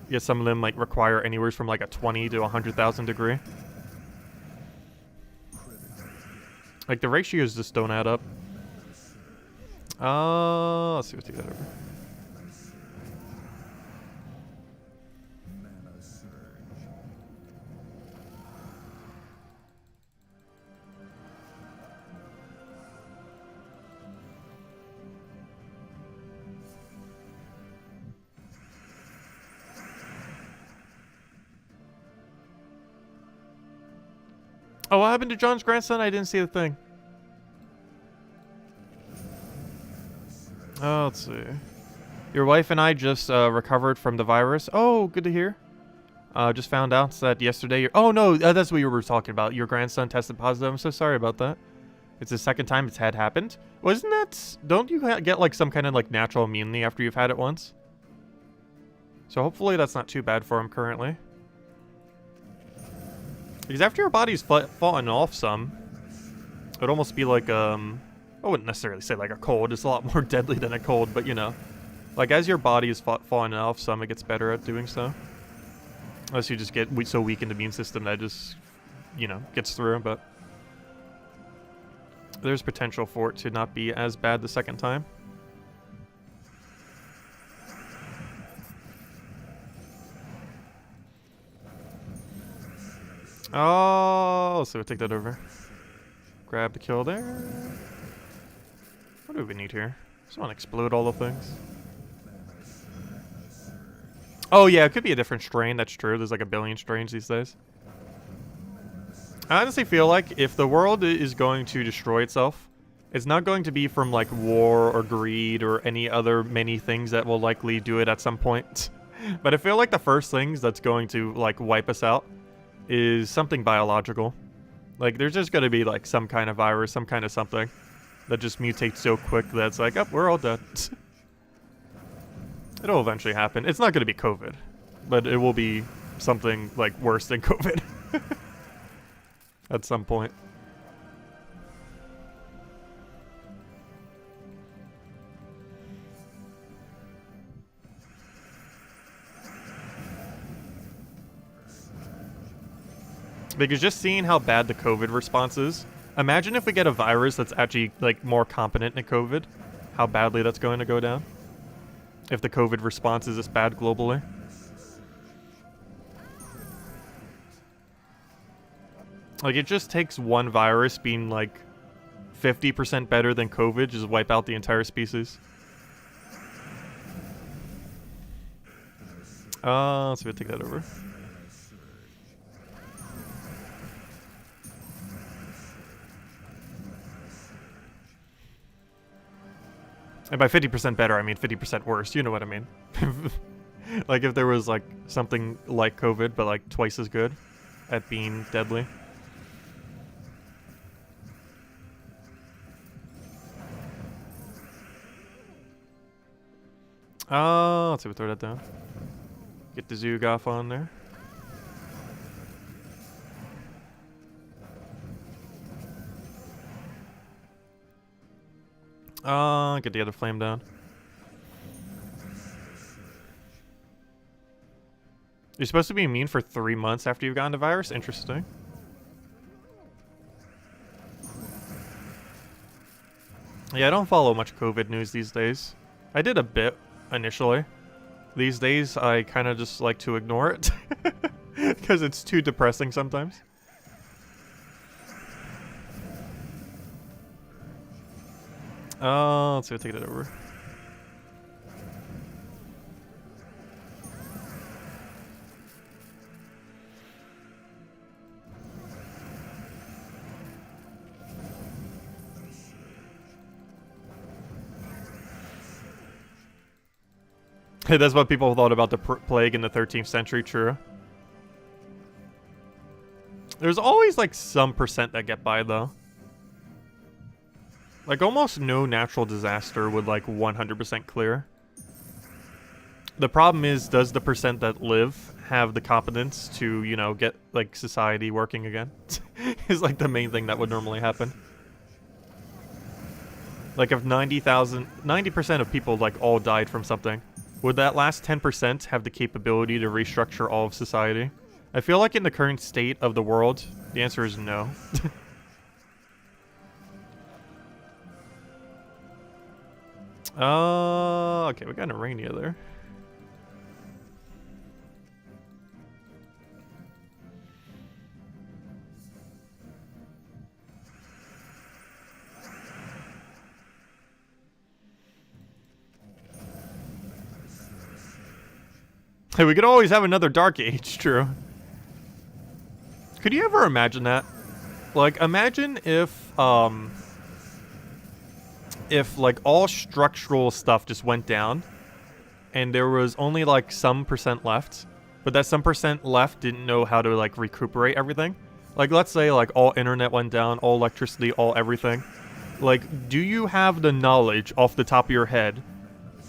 Yet some of them like require anywhere from like a 20 to 100,000 degree. Like the ratios just don't add up. Let's see what's take that over. Oh, what happened to John's grandson? I didn't see the thing. Oh, let's see. Your wife and I just recovered from the virus. Oh, good to hear. Just found out that yesterday... Oh, no, that's what you were talking about. Your grandson tested positive. I'm so sorry about that. It's the second time it's had happened. Wasn't that... Don't you get, like, some kind of, like, natural immunity after you've had it once? So hopefully that's not too bad for him currently. Because after your body's fallen off some, it would almost be like, I wouldn't necessarily say like a cold. It's a lot more deadly than a cold, but you know. Like as your body is falling off some, it gets better at doing so. Unless you just get so weak in the immune system that it just, you know, gets through, but... There's potential for it to not be as bad the second time. Oh, so we'll take that over. Grab the kill there. What do we need here? Just want to explode all the things. Oh yeah, it could be a different strain. That's true. There's like a billion strains these days. I honestly feel like if the world is going to destroy itself, it's not going to be from like war or greed or any other many things that will likely do it at some point. But I feel like the first things that's going to like wipe us out is something biological. Like, there's just going to be, like, some kind of virus, some kind of something that just mutates so quick that it's like, oh, we're all dead. It'll eventually happen. It's not going to be COVID, but it will be something, like, worse than COVID. At some point. Because just seeing how bad the COVID response is, imagine if we get a virus that's actually, like, more competent than COVID, how badly that's going to go down. If the COVID response is this bad globally. Like, it just takes one virus being, like, 50% better than COVID, just wipe out the entire species. So we'll take that over. And by 50% better, I mean 50% worse. You know what I mean. Like if there was like something like COVID, but like twice as good at being deadly. Let's see, we'll throw that down. Get the Zoog off on there. Get the other flame down. You're supposed to be immune for 3 months after you've gotten the virus? Interesting. Yeah, I don't follow much COVID news these days. I did a bit initially. These days, I kind of just like to ignore it. Because it's too depressing sometimes. Let's see, take it over. Hey, that's what people thought about the plague in the 13th century, true. There's always like some percent that get by though. Like almost no natural disaster would like 100% clear. The problem is, does the percent that live have the competence to, you know, get, like, society working again? Is, like, the main thing that would normally happen. Like, if 90% of people, like, all died from something, would that last 10% have the capability to restructure all of society? I feel like in the current state of the world, the answer is no. Okay, we got an Arania there. Hey, we could always have another Dark Age, true. Could you ever imagine that? Like, imagine if like, all structural stuff just went down, and there was only, like, some percent left, but that some percent left didn't know how to, like, recuperate everything. Like, let's say, like, all internet went down, all electricity, all everything. Like, do you have the knowledge off the top of your head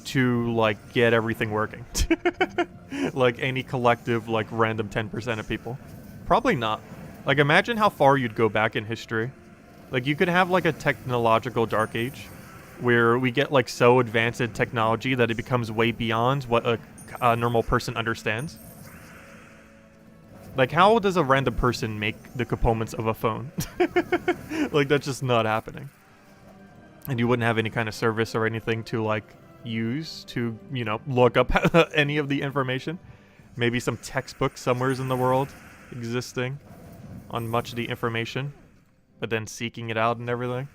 to, like, get everything working? Like, any collective, like, random 10% of people? Probably not. Like, imagine how far you'd go back in history. Like, you could have, like, a technological dark age where we get, like, so advanced in technology that it becomes way beyond what a normal person understands. Like, how does a random person make the components of a phone? Like, that's just not happening. And you wouldn't have any kind of service or anything to, like, use to, you know, look up any of the information. Maybe some textbook somewheres in the world existing on much of the information, but then seeking it out and everything.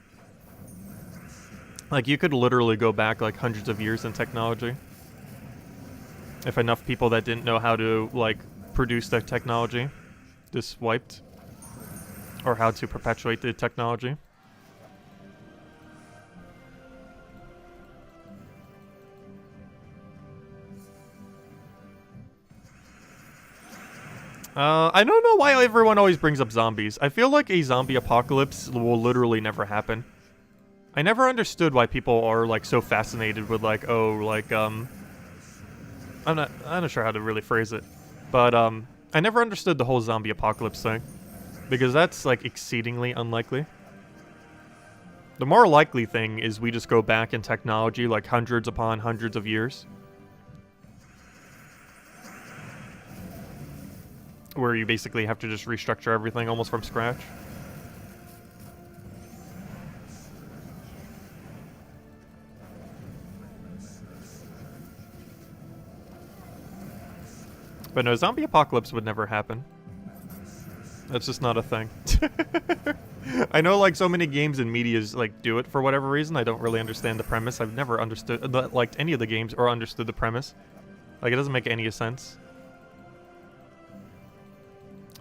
Like, you could literally go back, like, hundreds of years in technology. If enough people that didn't know how to, like, produce that technology just wiped. Or how to perpetuate the technology. I don't know why everyone always brings up zombies. I feel like a zombie apocalypse will literally never happen. I never understood why people are, like, so fascinated with, like, oh, like, I'm not sure how to really phrase it. But, I never understood the whole zombie apocalypse thing. Because that's, like, exceedingly unlikely. The more likely thing is we just go back in technology, like, hundreds upon hundreds of years. Where you basically have to just restructure everything almost from scratch. But no, zombie apocalypse would never happen. That's just not a thing. I know, like, so many games and medias, like, do it for whatever reason. I don't really understand the premise. I've never understood, liked any of the games or understood the premise. Like, it doesn't make any sense.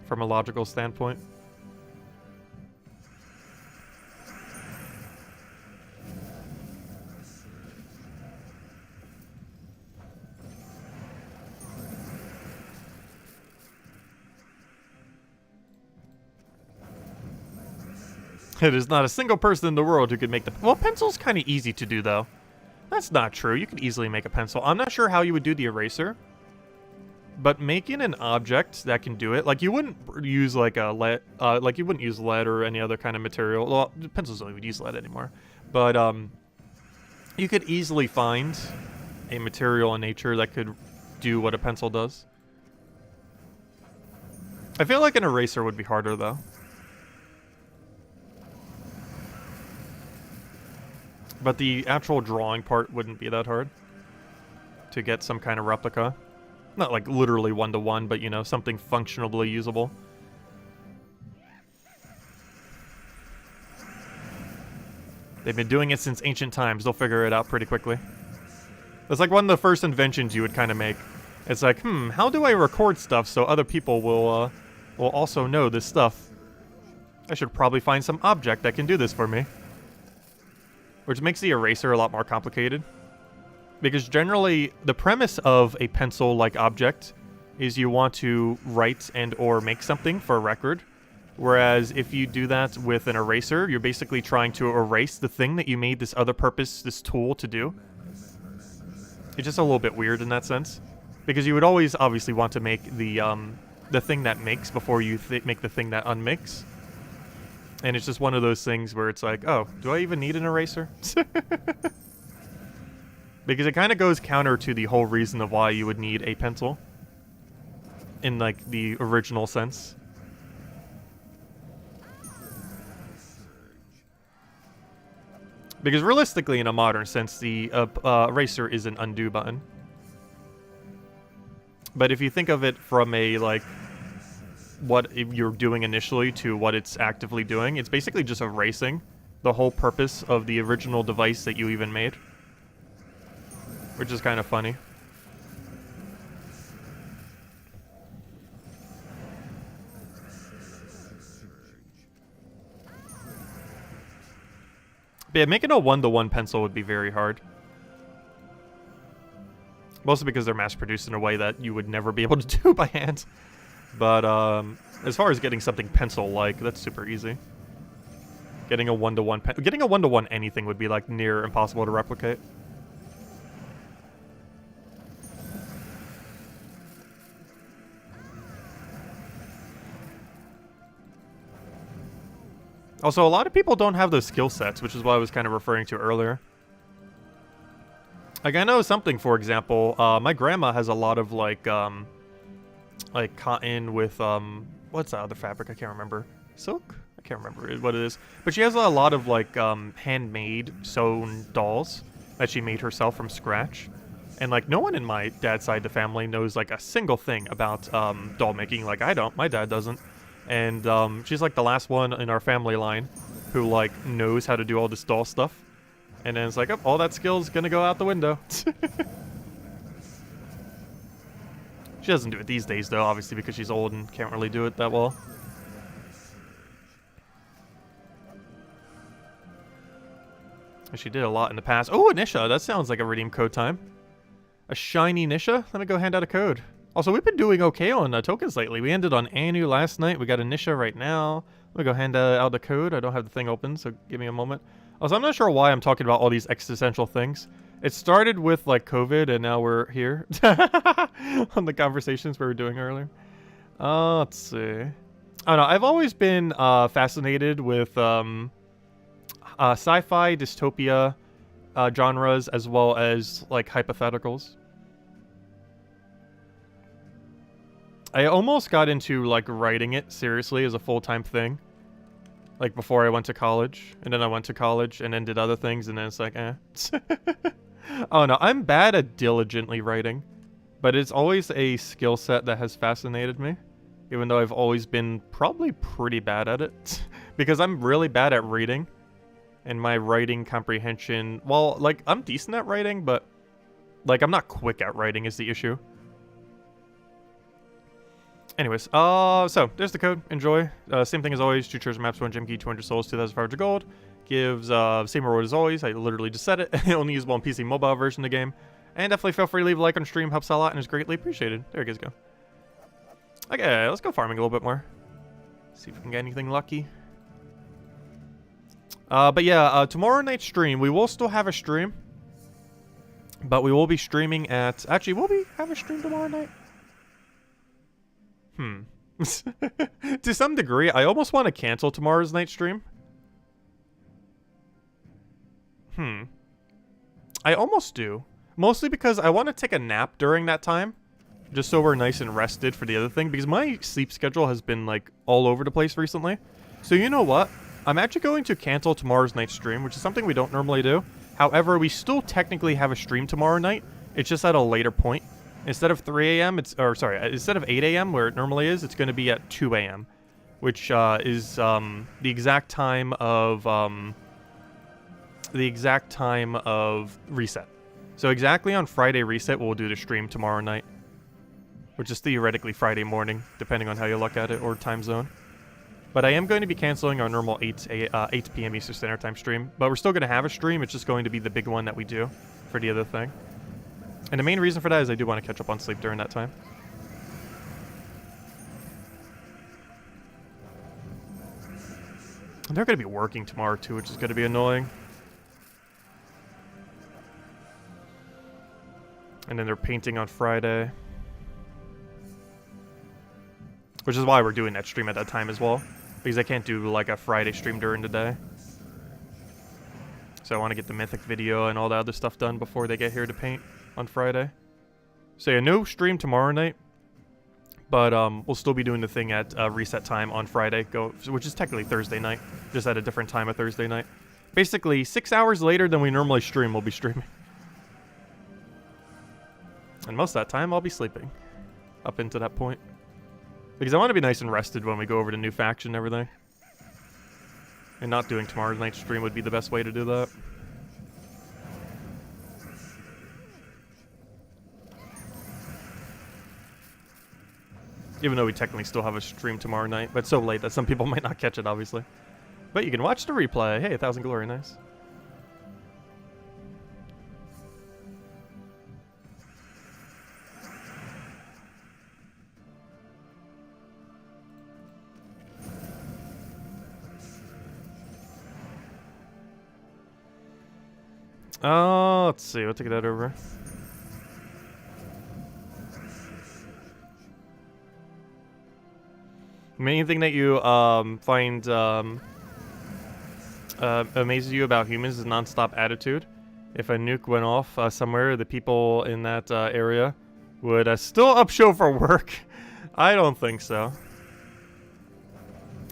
From a logical standpoint. It is not a single person in the world who could make the... Well, pencil's kind of easy to do, though. That's not true. You could easily make a pencil. I'm not sure how you would do the eraser. But making an object that can do it... Like, you wouldn't use, like, a lead... like, you wouldn't use lead or any other kind of material. Well, pencils don't even use lead anymore. But, you could easily find a material in nature that could do what a pencil does. I feel like an eraser would be harder, though. But the actual drawing part wouldn't be that hard to get some kind of replica. Not like literally one-to-one, but, you know, something functionally usable. They've been doing it since ancient times. They'll figure it out pretty quickly. It's like one of the first inventions you would kind of make. It's like, how do I record stuff so other people will also know this stuff? I should probably find some object that can do this for me. Which makes the eraser a lot more complicated. Because generally, the premise of a pencil-like object is you want to write and or make something for a record. Whereas if you do that with an eraser, you're basically trying to erase the thing that you made this other purpose, this tool, to do. It's just a little bit weird in that sense. Because you would always obviously want to make the thing that makes before you make the thing that unmakes. And it's just one of those things where it's like, oh, do I even need an eraser? Because it kind of goes counter to the whole reason of why you would need a pencil. In, like, the original sense. Because realistically, in a modern sense, the eraser is an undo button. But if you think of it from a, like, what you're doing initially to what it's actively doing, it's basically just erasing the whole purpose of the original device that you even made. Which is kind of funny. But yeah, making a one-to-one pencil would be very hard. Mostly because they're mass-produced in a way that you would never be able to do by hand. But as far as getting something pencil-like, that's super easy. Getting a one-to-one anything would be like near impossible to replicate. Also, a lot of people don't have those skill sets, which is what I was kind of referring to earlier. Like, I know something, for example, my grandma has a lot of, like cotton with, what's that other fabric? I can't remember. Silk? I can't remember what it is. But she has a lot of, like, handmade sewn dolls that she made herself from scratch. And, like, no one in my dad's side of the family knows, like, a single thing about doll making. Like, I don't. My dad doesn't. And she's, like, the last one in our family line who, like, knows how to do all this doll stuff. And then it's like, oh, all that skill's gonna go out the window. She doesn't do it these days, though, obviously, because she's old and can't really do it that well. She did a lot in the past. Oh, a Nisha! That sounds like a redeem code time. A shiny Nisha? Let me go hand out a code. Also, we've been doing okay on tokens lately. We ended on Anu last night. We got a Nisha right now. Let me go hand out the code. I don't have the thing open, so give me a moment. Also, I'm not sure why I'm talking about all these existential things. It started with, like, COVID, and now we're here. On the conversations we were doing earlier. Let's see. I don't know. I've always been fascinated with sci-fi, dystopia genres, as well as, like, hypotheticals. I almost got into, like, writing it seriously as a full-time thing. Like, before I went to college. And then I went to college and then did other things, and then it's like, eh. Oh, no. I'm bad at diligently writing. But it's always a skill set that has fascinated me. Even though I've always been probably pretty bad at it. Because I'm really bad at reading. And my writing comprehension... Well, like, I'm decent at writing, but... Like, I'm not quick at writing is the issue. Anyways, so, there's the code. Enjoy. Same thing as always. 2 treasure maps, 1 gem key, 200 souls, 2,500 gold. Gives, same reward as always. I literally just said it. Only usable on PC mobile version of the game. And definitely feel free to leave a like on stream. Helps out a lot and is greatly appreciated. There you guys go. Okay, let's go farming a little bit more. See if we can get anything lucky. But yeah, tomorrow night stream. We will still have a stream. But we will be streaming at... Actually, will we have a stream tomorrow night? To some degree, I almost want to cancel tomorrow's night stream. I almost do. Mostly because I want to take a nap during that time. Just so we're nice and rested for the other thing. Because my sleep schedule has been, like, all over the place recently. So you know what? I'm actually going to cancel tomorrow's night stream, which is something we don't normally do. However, we still technically have a stream tomorrow night. It's just at a later point. Instead of 3 a.m., instead of 8 a.m. where it normally is, it's going to be at 2 a.m., which is the exact time of reset. So exactly on Friday reset, we'll do the stream tomorrow night, which is theoretically Friday morning, depending on how you look at it, or time zone. But I am going to be canceling our normal 8 p.m. Eastern Standard Time stream, but we're still going to have a stream. It's just going to be the big one that we do for the other thing. And the main reason for that is I do want to catch up on sleep during that time. And they're going to be working tomorrow too, which is going to be annoying. And then they're painting on Friday. Which is why we're doing that stream at that time as well. Because I can't do like a Friday stream during the day. So I want to get the Mythic video and all the other stuff done before they get here to paint on Friday. So yeah, no stream tomorrow night. But we'll still be doing the thing at reset time on Friday, which is technically Thursday night. Just at a different time of Thursday night. Basically, 6 hours later than we normally stream, we'll be streaming. And most of that time, I'll be sleeping. Up into that point. Because I want to be nice and rested when we go over to new faction and everything. And not doing tomorrow night's stream would be the best way to do that. Even though we technically still have a stream tomorrow night. But it's so late that some people might not catch it, obviously. But you can watch the replay. Hey, 1,000 glory, nice. Let's see. We'll take that over. Main thing that you find amazes you about humans is non-stop attitude. If a nuke went off somewhere, the people in that area would still up show for work. I don't think so.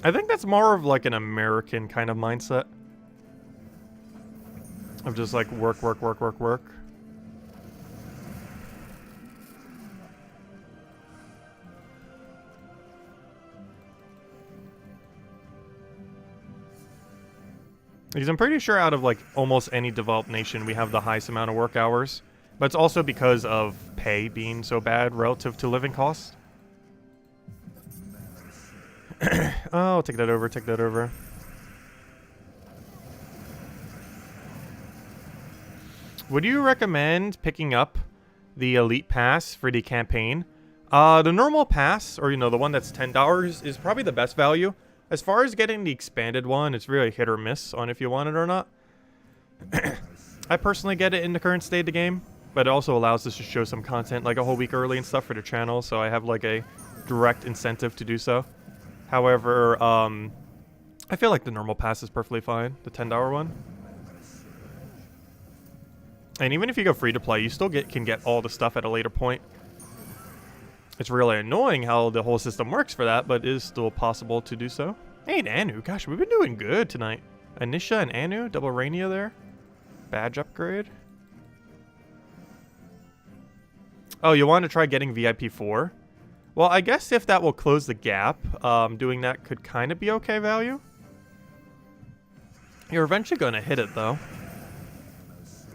I think that's more of like an American kind of mindset. Of just like work, work, work, work, work. Because I'm pretty sure out of like almost any developed nation, we have the highest amount of work hours. But it's also because of pay being so bad relative to living costs. Oh, take that over, take that over. Would you recommend picking up the Elite Pass for the campaign? The normal pass, or you know, the one that's $10, is probably the best value. As far as getting the expanded one, it's really hit or miss on if you want it or not. I personally get it in the current state of the game, but it also allows us to show some content like a whole week early and stuff for the channel, so I have like a direct incentive to do so. However, I feel like the normal pass is perfectly fine, the $10 one. And even if you go free to play, you still can get all the stuff at a later point. It's really annoying how the whole system works for that, but it is still possible to do so. Hey, and Anu. Gosh, we've been doing good tonight. Anisha and Anu, double Rainia there. Badge upgrade. Oh, you want to try getting VIP 4? Well, I guess if that will close the gap, doing that could kind of be okay value. You're eventually going to hit it, though.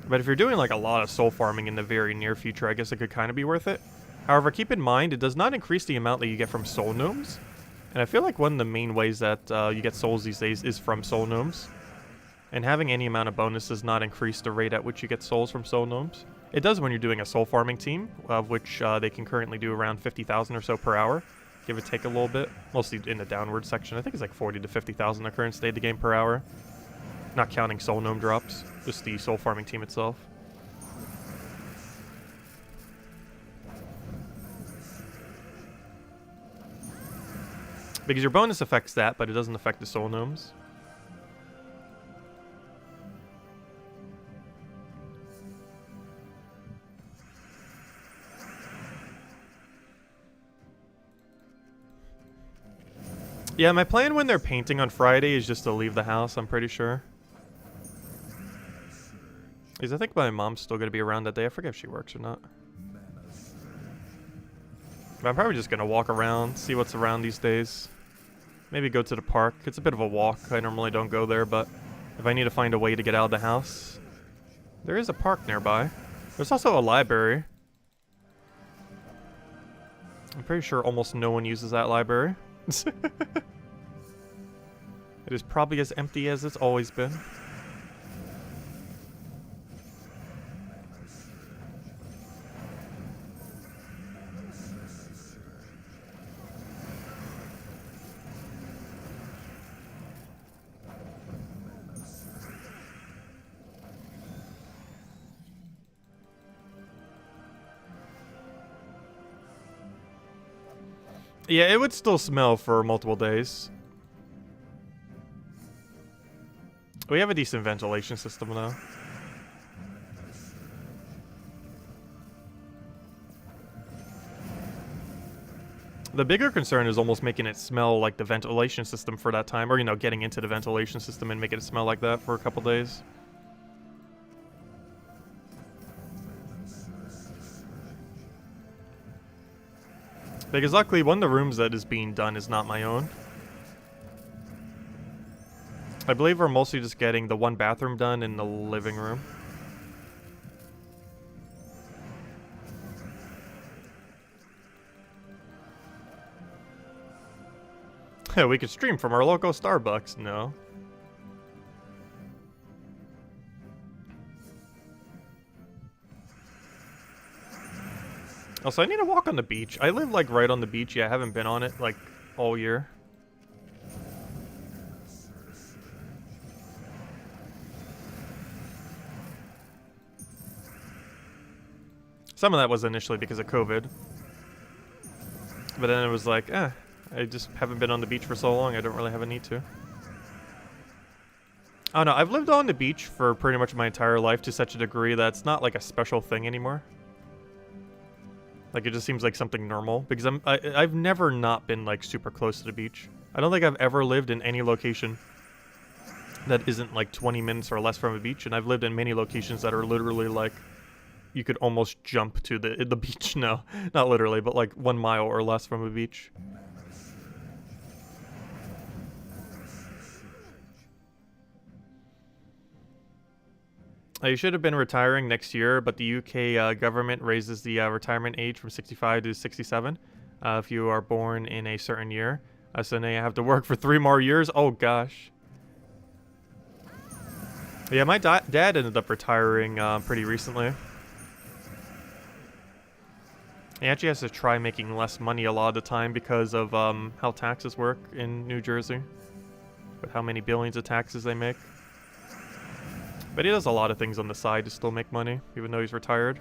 But if you're doing like a lot of soul farming in the very near future, I guess it could kind of be worth it. However, keep in mind, it does not increase the amount that you get from soul gnomes. And I feel like one of the main ways that you get souls these days is from soul gnomes. And having any amount of bonus does not increase the rate at which you get souls from soul gnomes. It does when you're doing a soul farming team, of which they can currently do around 50,000 or so per hour. Give or take a little bit. Mostly in the downward section. I think it's like 40 to 50,000 the current state of the game per hour. Not counting soul gnome drops. Just the soul farming team itself. Because your bonus affects that, but it doesn't affect the soul gnomes. Yeah, my plan when they're painting on Friday is just to leave the house, I'm pretty sure. Because I think my mom's still going to be around that day. I forget if she works or not. But I'm probably just going to walk around, see what's around these days. Maybe go to the park. It's a bit of a walk. I normally don't go there, but if I need to find a way to get out of the house. There is a park nearby. There's also a library. I'm pretty sure almost no one uses that library. It is probably as empty as it's always been. Yeah, it would still smell for multiple days. We have a decent ventilation system though. The bigger concern is almost making it smell like the ventilation system for that time, or, you know, getting into the ventilation system and making it smell like that for a couple days. Because luckily, one of the rooms that is being done is not my own. I believe we're mostly just getting the one bathroom done in the living room. We could stream from our local Starbucks. No. Also, I need to walk on the beach. I live, like, right on the beach. Yeah, I haven't been on it, like, all year. Some of that was initially because of COVID. But then it was like, I just haven't been on the beach for so long, I don't really have a need to. Oh no, I've lived on the beach for pretty much my entire life to such a degree that it's not like a special thing anymore. Like, it just seems like something normal, because I've never not been, like, super close to the beach. I don't think I've ever lived in any location that isn't, like, 20 minutes or less from a beach, and I've lived in many locations that are literally, like, you could almost jump to the beach. No, not literally, but, like, 1 mile or less from a beach. You should have been retiring next year, but the UK government raises the retirement age from 65 to 67 if you are born in a certain year. So now you have to work for 3 more years. Oh, gosh. Yeah, my dad ended up retiring pretty recently. He actually has to try making less money a lot of the time because of how taxes work in New Jersey. With how many billions of taxes they make. But he does a lot of things on the side to still make money, even though he's retired.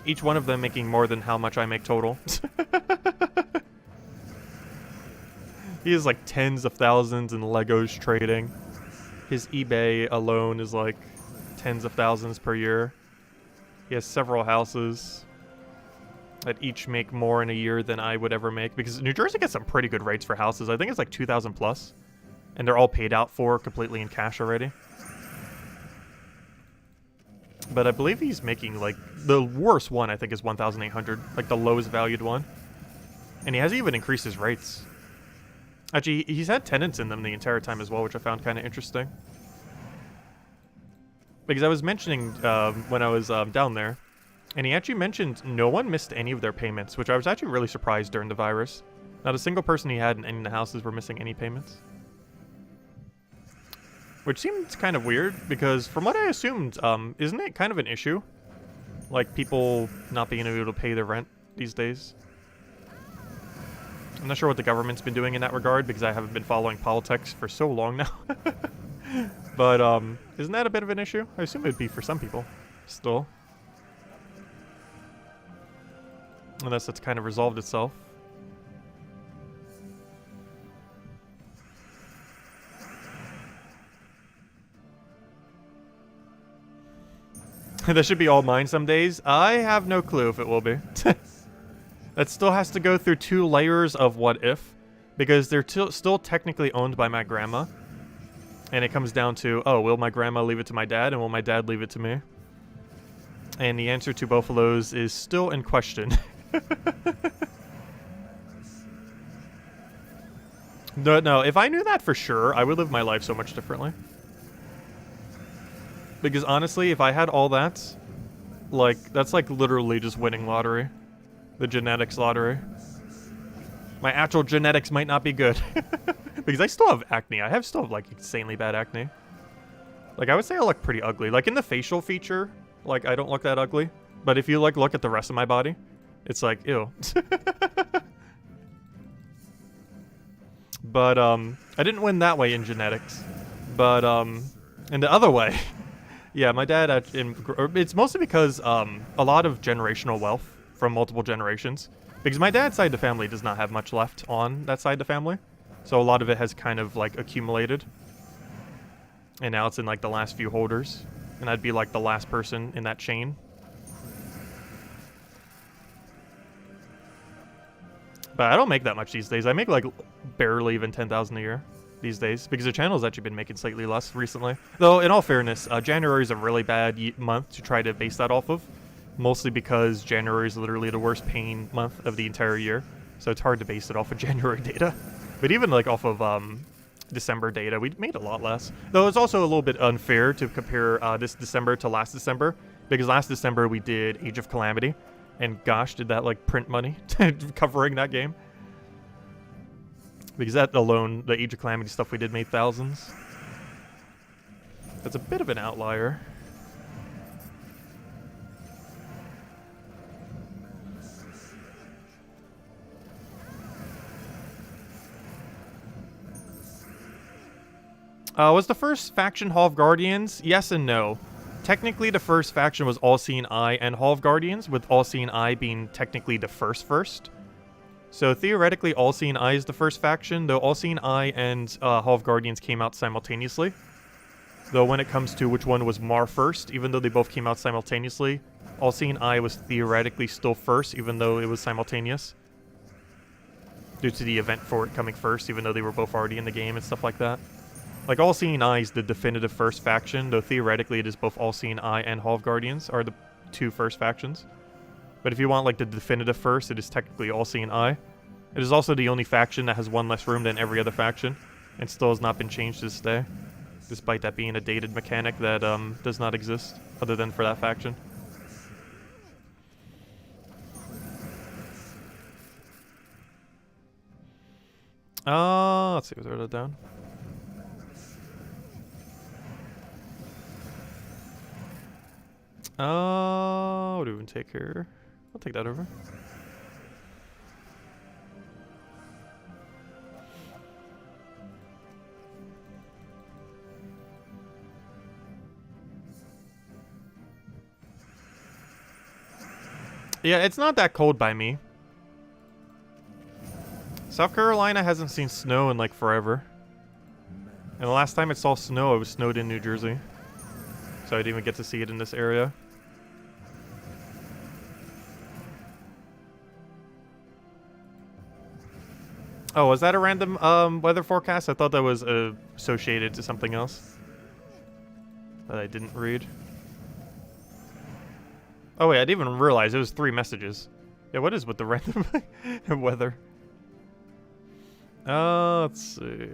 Each one of them making more than how much I make total. He has like tens of thousands in Legos trading. His eBay alone is like tens of thousands per year. He has several houses that each make more in a year than I would ever make. Because New Jersey gets some pretty good rates for houses. I think it's like 2,000 plus. And they're all paid out for completely in cash already. But I believe he's making, like, the worst one, I think, is 1,800. Like, the lowest valued one. And he hasn't even increased his rates. Actually, he's had tenants in them the entire time as well, which I found kind of interesting. Because I was mentioning when I was down there, and he actually mentioned no one missed any of their payments, which I was actually really surprised during the virus. Not a single person he had in any of the houses were missing any payments. Which seems kind of weird, because from what I assumed, isn't it kind of an issue? Like, people not being able to pay their rent these days? I'm not sure what the government's been doing in that regard, because I haven't been following politics for so long now. But, isn't that a bit of an issue? I assume it'd be for some people, still. Unless it's kind of resolved itself. That should be all mine some days. I have no clue if it will be. That still has to go through 2 layers of what if. Because they're still technically owned by my grandma. And it comes down to, oh, will my grandma leave it to my dad? And will my dad leave it to me? And the answer to both of those is still in question. No, if I knew that for sure, I would live my life so much differently. Because honestly, if I had all that, like, that's like literally just winning lottery. The genetics lottery. My actual genetics might not be good. Because I still have acne. I still have, like, insanely bad acne. Like, I would say I look pretty ugly. Like, in the facial feature, like, I don't look that ugly. But if you, like, look at the rest of my body, it's like, ew. But, I didn't win that way in genetics. But, in the other way... Yeah, my dad, it's mostly because a lot of generational wealth from multiple generations. Because my dad's side of the family does not have much left on that side of the family. So a lot of it has kind of like accumulated. And now it's in like the last few holders. And I'd be like the last person in that chain. But I don't make that much these days. I make like barely even 10,000 a year these days. Because the channel's actually been making slightly less recently. Though, in all fairness, January is a really bad month to try to base that off of. Mostly because January is literally the worst paying month of the entire year. So it's hard to base it off of January data. But even like off of December data, we made a lot less. Though it's also a little bit unfair to compare this December to last December. Because last December we did Age of Calamity. And gosh, did that like print money covering that game. Because that alone, the Age of Calamity stuff we did made thousands. That's a bit of an outlier. Was the first faction Hall of Guardians? Yes and no. Technically, the first faction was All-Seeing Eye and Hall of Guardians, with All-Seeing Eye being technically the first. So theoretically, All-Seeing Eye is the first faction, though All-Seeing Eye and Hall of Guardians came out simultaneously. Though when it comes to which one was Mar first, even though they both came out simultaneously, All-Seeing Eye was theoretically still first, even though it was simultaneous. Due to the event for it coming first, even though they were both already in the game and stuff like that. Like, All-Seeing Eye is the definitive first faction, though theoretically it is both All-Seeing Eye and Hall of Guardians are the two first factions. But if you want, like, the definitive first, it is technically All-Seeing Eye. It is also the only faction that has one less room than every other faction, and still has not been changed to this day. Despite that being a dated mechanic that does not exist, other than for that faction. Let's see, was that down? What do we even take here? I'll take that over. Yeah, it's not that cold by me. South Carolina hasn't seen snow in like forever. And the last time it saw snow, it was snowed in New Jersey. So I didn't even get to see it in this area. Oh, was that a random weather forecast? I thought that was associated to something else that I didn't read. Oh wait, I didn't even realize it was 3 messages. Yeah, what is with the random weather? Let's see.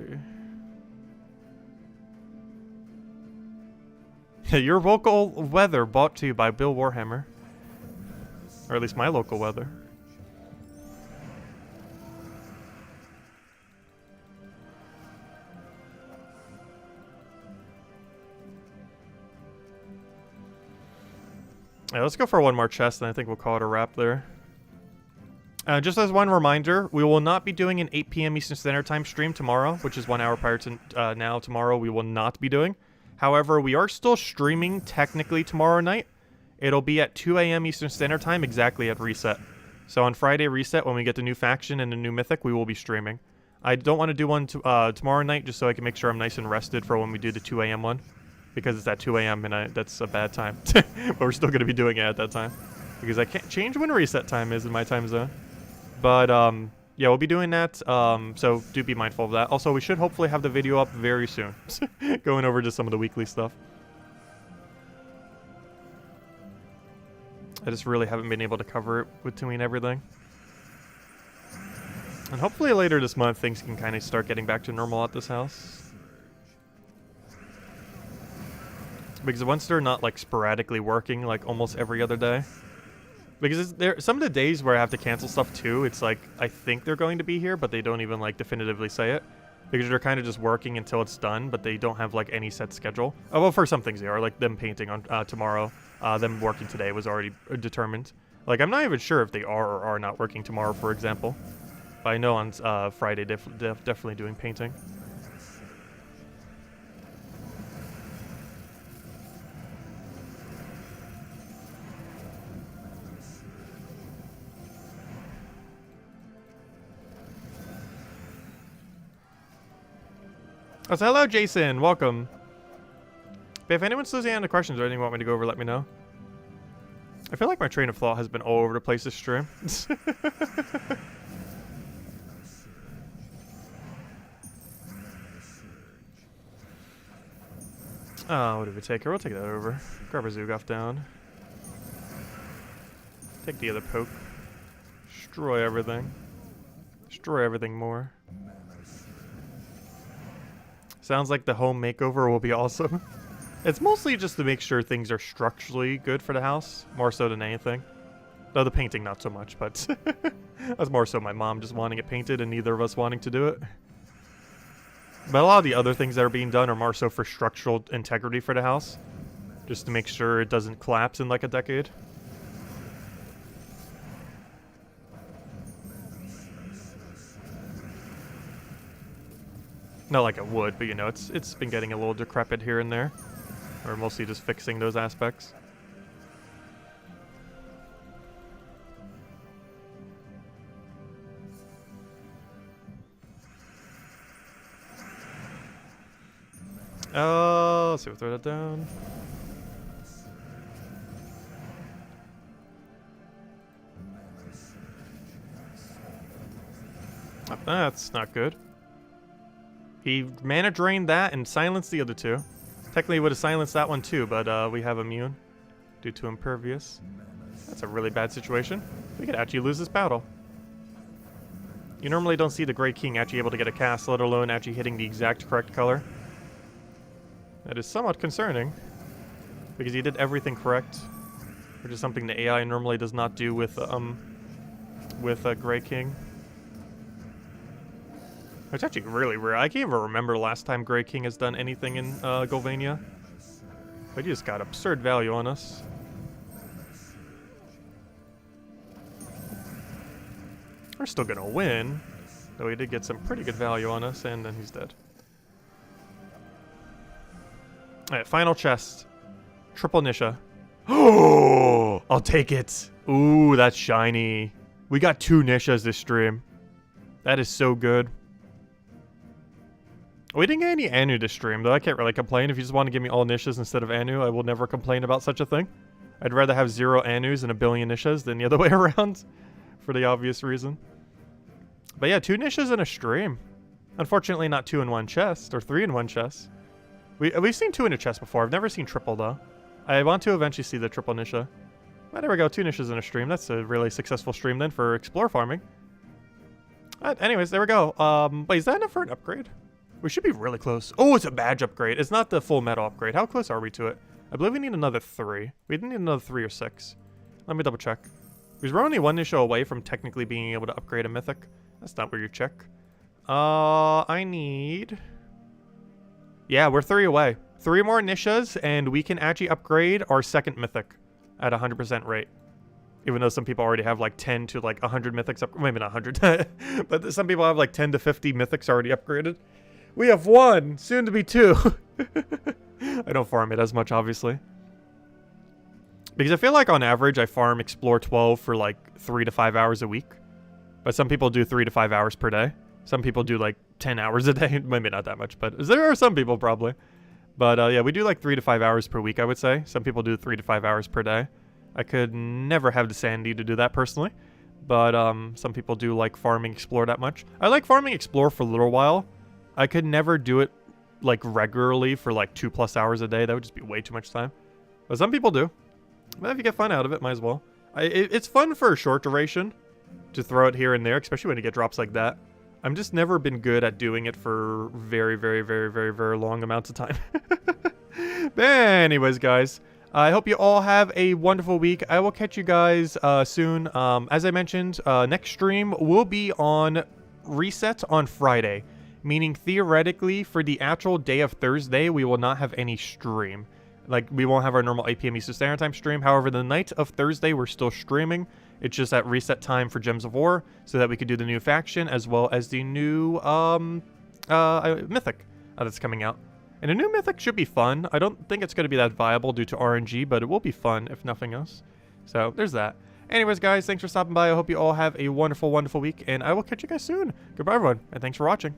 Your local weather brought to you by Bill Warhammer. Or at least my local weather. Yeah, let's go for one more chest, and I think we'll call it a wrap there. Just as one reminder, we will not be doing an 8 p.m. Eastern Standard Time stream tomorrow, which is 1 hour prior to now. Tomorrow we will not be doing. However, we are still streaming technically tomorrow night. It'll be at 2 a.m. Eastern Standard Time, exactly at reset. So on Friday reset, when we get the new faction and the new mythic, we will be streaming. I don't want to do one tomorrow night, just so I can make sure I'm nice and rested for when we do the 2 a.m. one. Because it's at 2 a.m. and that's a bad time. But we're still going to be doing it at that time. Because I can't change when reset time is in my time zone. But, yeah, we'll be doing that. So do be mindful of that. Also, we should hopefully have the video up very soon. Going over just some of the weekly stuff. I just really haven't been able to cover it between everything. And hopefully later this month, things can kind of start getting back to normal at this house. Because once they're not, like, sporadically working, like, almost every other day. Because some of the days where I have to cancel stuff, too, it's like, I think they're going to be here, but they don't even, like, definitively say it. Because they're kind of just working until it's done, but they don't have, like, any set schedule. Oh, well, for some things they are, like them painting on tomorrow. Them working today was already determined. Like, I'm not even sure if they are or are not working tomorrow, for example. But I know on Friday they're definitely doing painting. Oh, so hello, Jason. Welcome. But if anyone's listening on the questions or anything you want me to go over, let me know. I feel like my train of thought has been all over the place this stream. Oh, what did we take here? We'll take that over. Grab our Zugoff down. Take the other poke. Destroy everything. Destroy everything more. Sounds like the home makeover will be awesome. It's mostly just to make sure things are structurally good for the house, more so than anything. Though the painting not so much, but that's more so my mom just wanting it painted and neither of us wanting to do it. But a lot of the other things that are being done are more so for structural integrity for the house. Just to make sure it doesn't collapse in like a decade. Not like it would, but you know, it's been getting a little decrepit here and there. Or mostly just fixing those aspects. Oh, let's see, we'll throw that down. Oh, that's not good. He mana drained that and silenced the other two. Technically would have silenced that one too, but we have immune due to impervious. That's a really bad situation. We could actually lose this battle. You normally don't see the Grey King actually able to get a cast, let alone actually hitting the exact correct color. That is somewhat concerning, because he did everything correct, which is something the AI normally does not do with Grey King. It's actually really rare. I can't even remember the last time Grey King has done anything in Golvania. But he just got absurd value on us. We're still gonna win, though he did get some pretty good value on us, and then he's dead. Alright, final chest. Triple Nisha. Oh, I'll take it. Ooh, that's shiny. We got 2 Nishas this stream. That is so good. We didn't get any Anu this stream, though. I can't really complain. If you just want to give me all Nishas instead of Anu, I will never complain about such a thing. I'd rather have 0 Anus and a billion Nishas than the other way around, for the obvious reason. But yeah, 2 Nishas in a stream. Unfortunately, not 2 in one chest, or 3 in one chest. We've seen 2 in a chest before. I've never seen triple, though. I want to eventually see the triple Nisha. Well, there we go. 2 Nishas in a stream. That's a really successful stream, then, for Explore farming. Anyways, there we go. Wait, is that enough for an upgrade? We should be really close. Oh, it's a badge upgrade. It's not the full metal upgrade. How close are we to it? I believe we need another 3. We need another 3 or 6. Let me double check. Because we're only 1 Nisha away from technically being able to upgrade a mythic. That's not where you check. I need... Yeah, we're 3 away. 3 more Nishas, and we can actually upgrade our second mythic at 100% rate. Even though some people already have like 10 to like 100 mythics up. Maybe not 100. But some people have like 10 to 50 mythics already upgraded. We have 1, soon to be 2. I don't farm it as much, obviously. Because I feel like on average, I farm Explore 12 for like 3 to 5 hours a week. But some people do 3 to 5 hours per day. Some people do like 10 hours a day. Maybe not that much, but there are some people probably. But yeah, we do like 3 to 5 hours per week, I would say. Some people do 3 to 5 hours per day. I could never have the sanity to do that personally. But some people do like farming Explore that much. I like farming Explore for a little while. I could never do it like regularly for like 2+ hours a day. That would just be way too much time. But some people do. But if you get fun out of it, might as well. It's fun for a short duration to throw it here and there, especially when you get drops like that. I'm just never been good at doing it for very, very, very, very, very long amounts of time. But anyways, guys, I hope you all have a wonderful week. I will catch you guys soon. As I mentioned, next stream will be on Reset on Friday. Meaning, theoretically, for the actual day of Thursday, we will not have any stream. Like, we won't have our normal 8 p.m. Eastern Standard Time stream. However, the night of Thursday, we're still streaming. It's just at reset time for Gems of War, so that we could do the new faction, as well as the new, Mythic that's coming out. And a new Mythic should be fun. I don't think it's going to be that viable due to RNG, but it will be fun, if nothing else. So, there's that. Anyways, guys, thanks for stopping by. I hope you all have a wonderful, wonderful week, and I will catch you guys soon. Goodbye, everyone, and thanks for watching.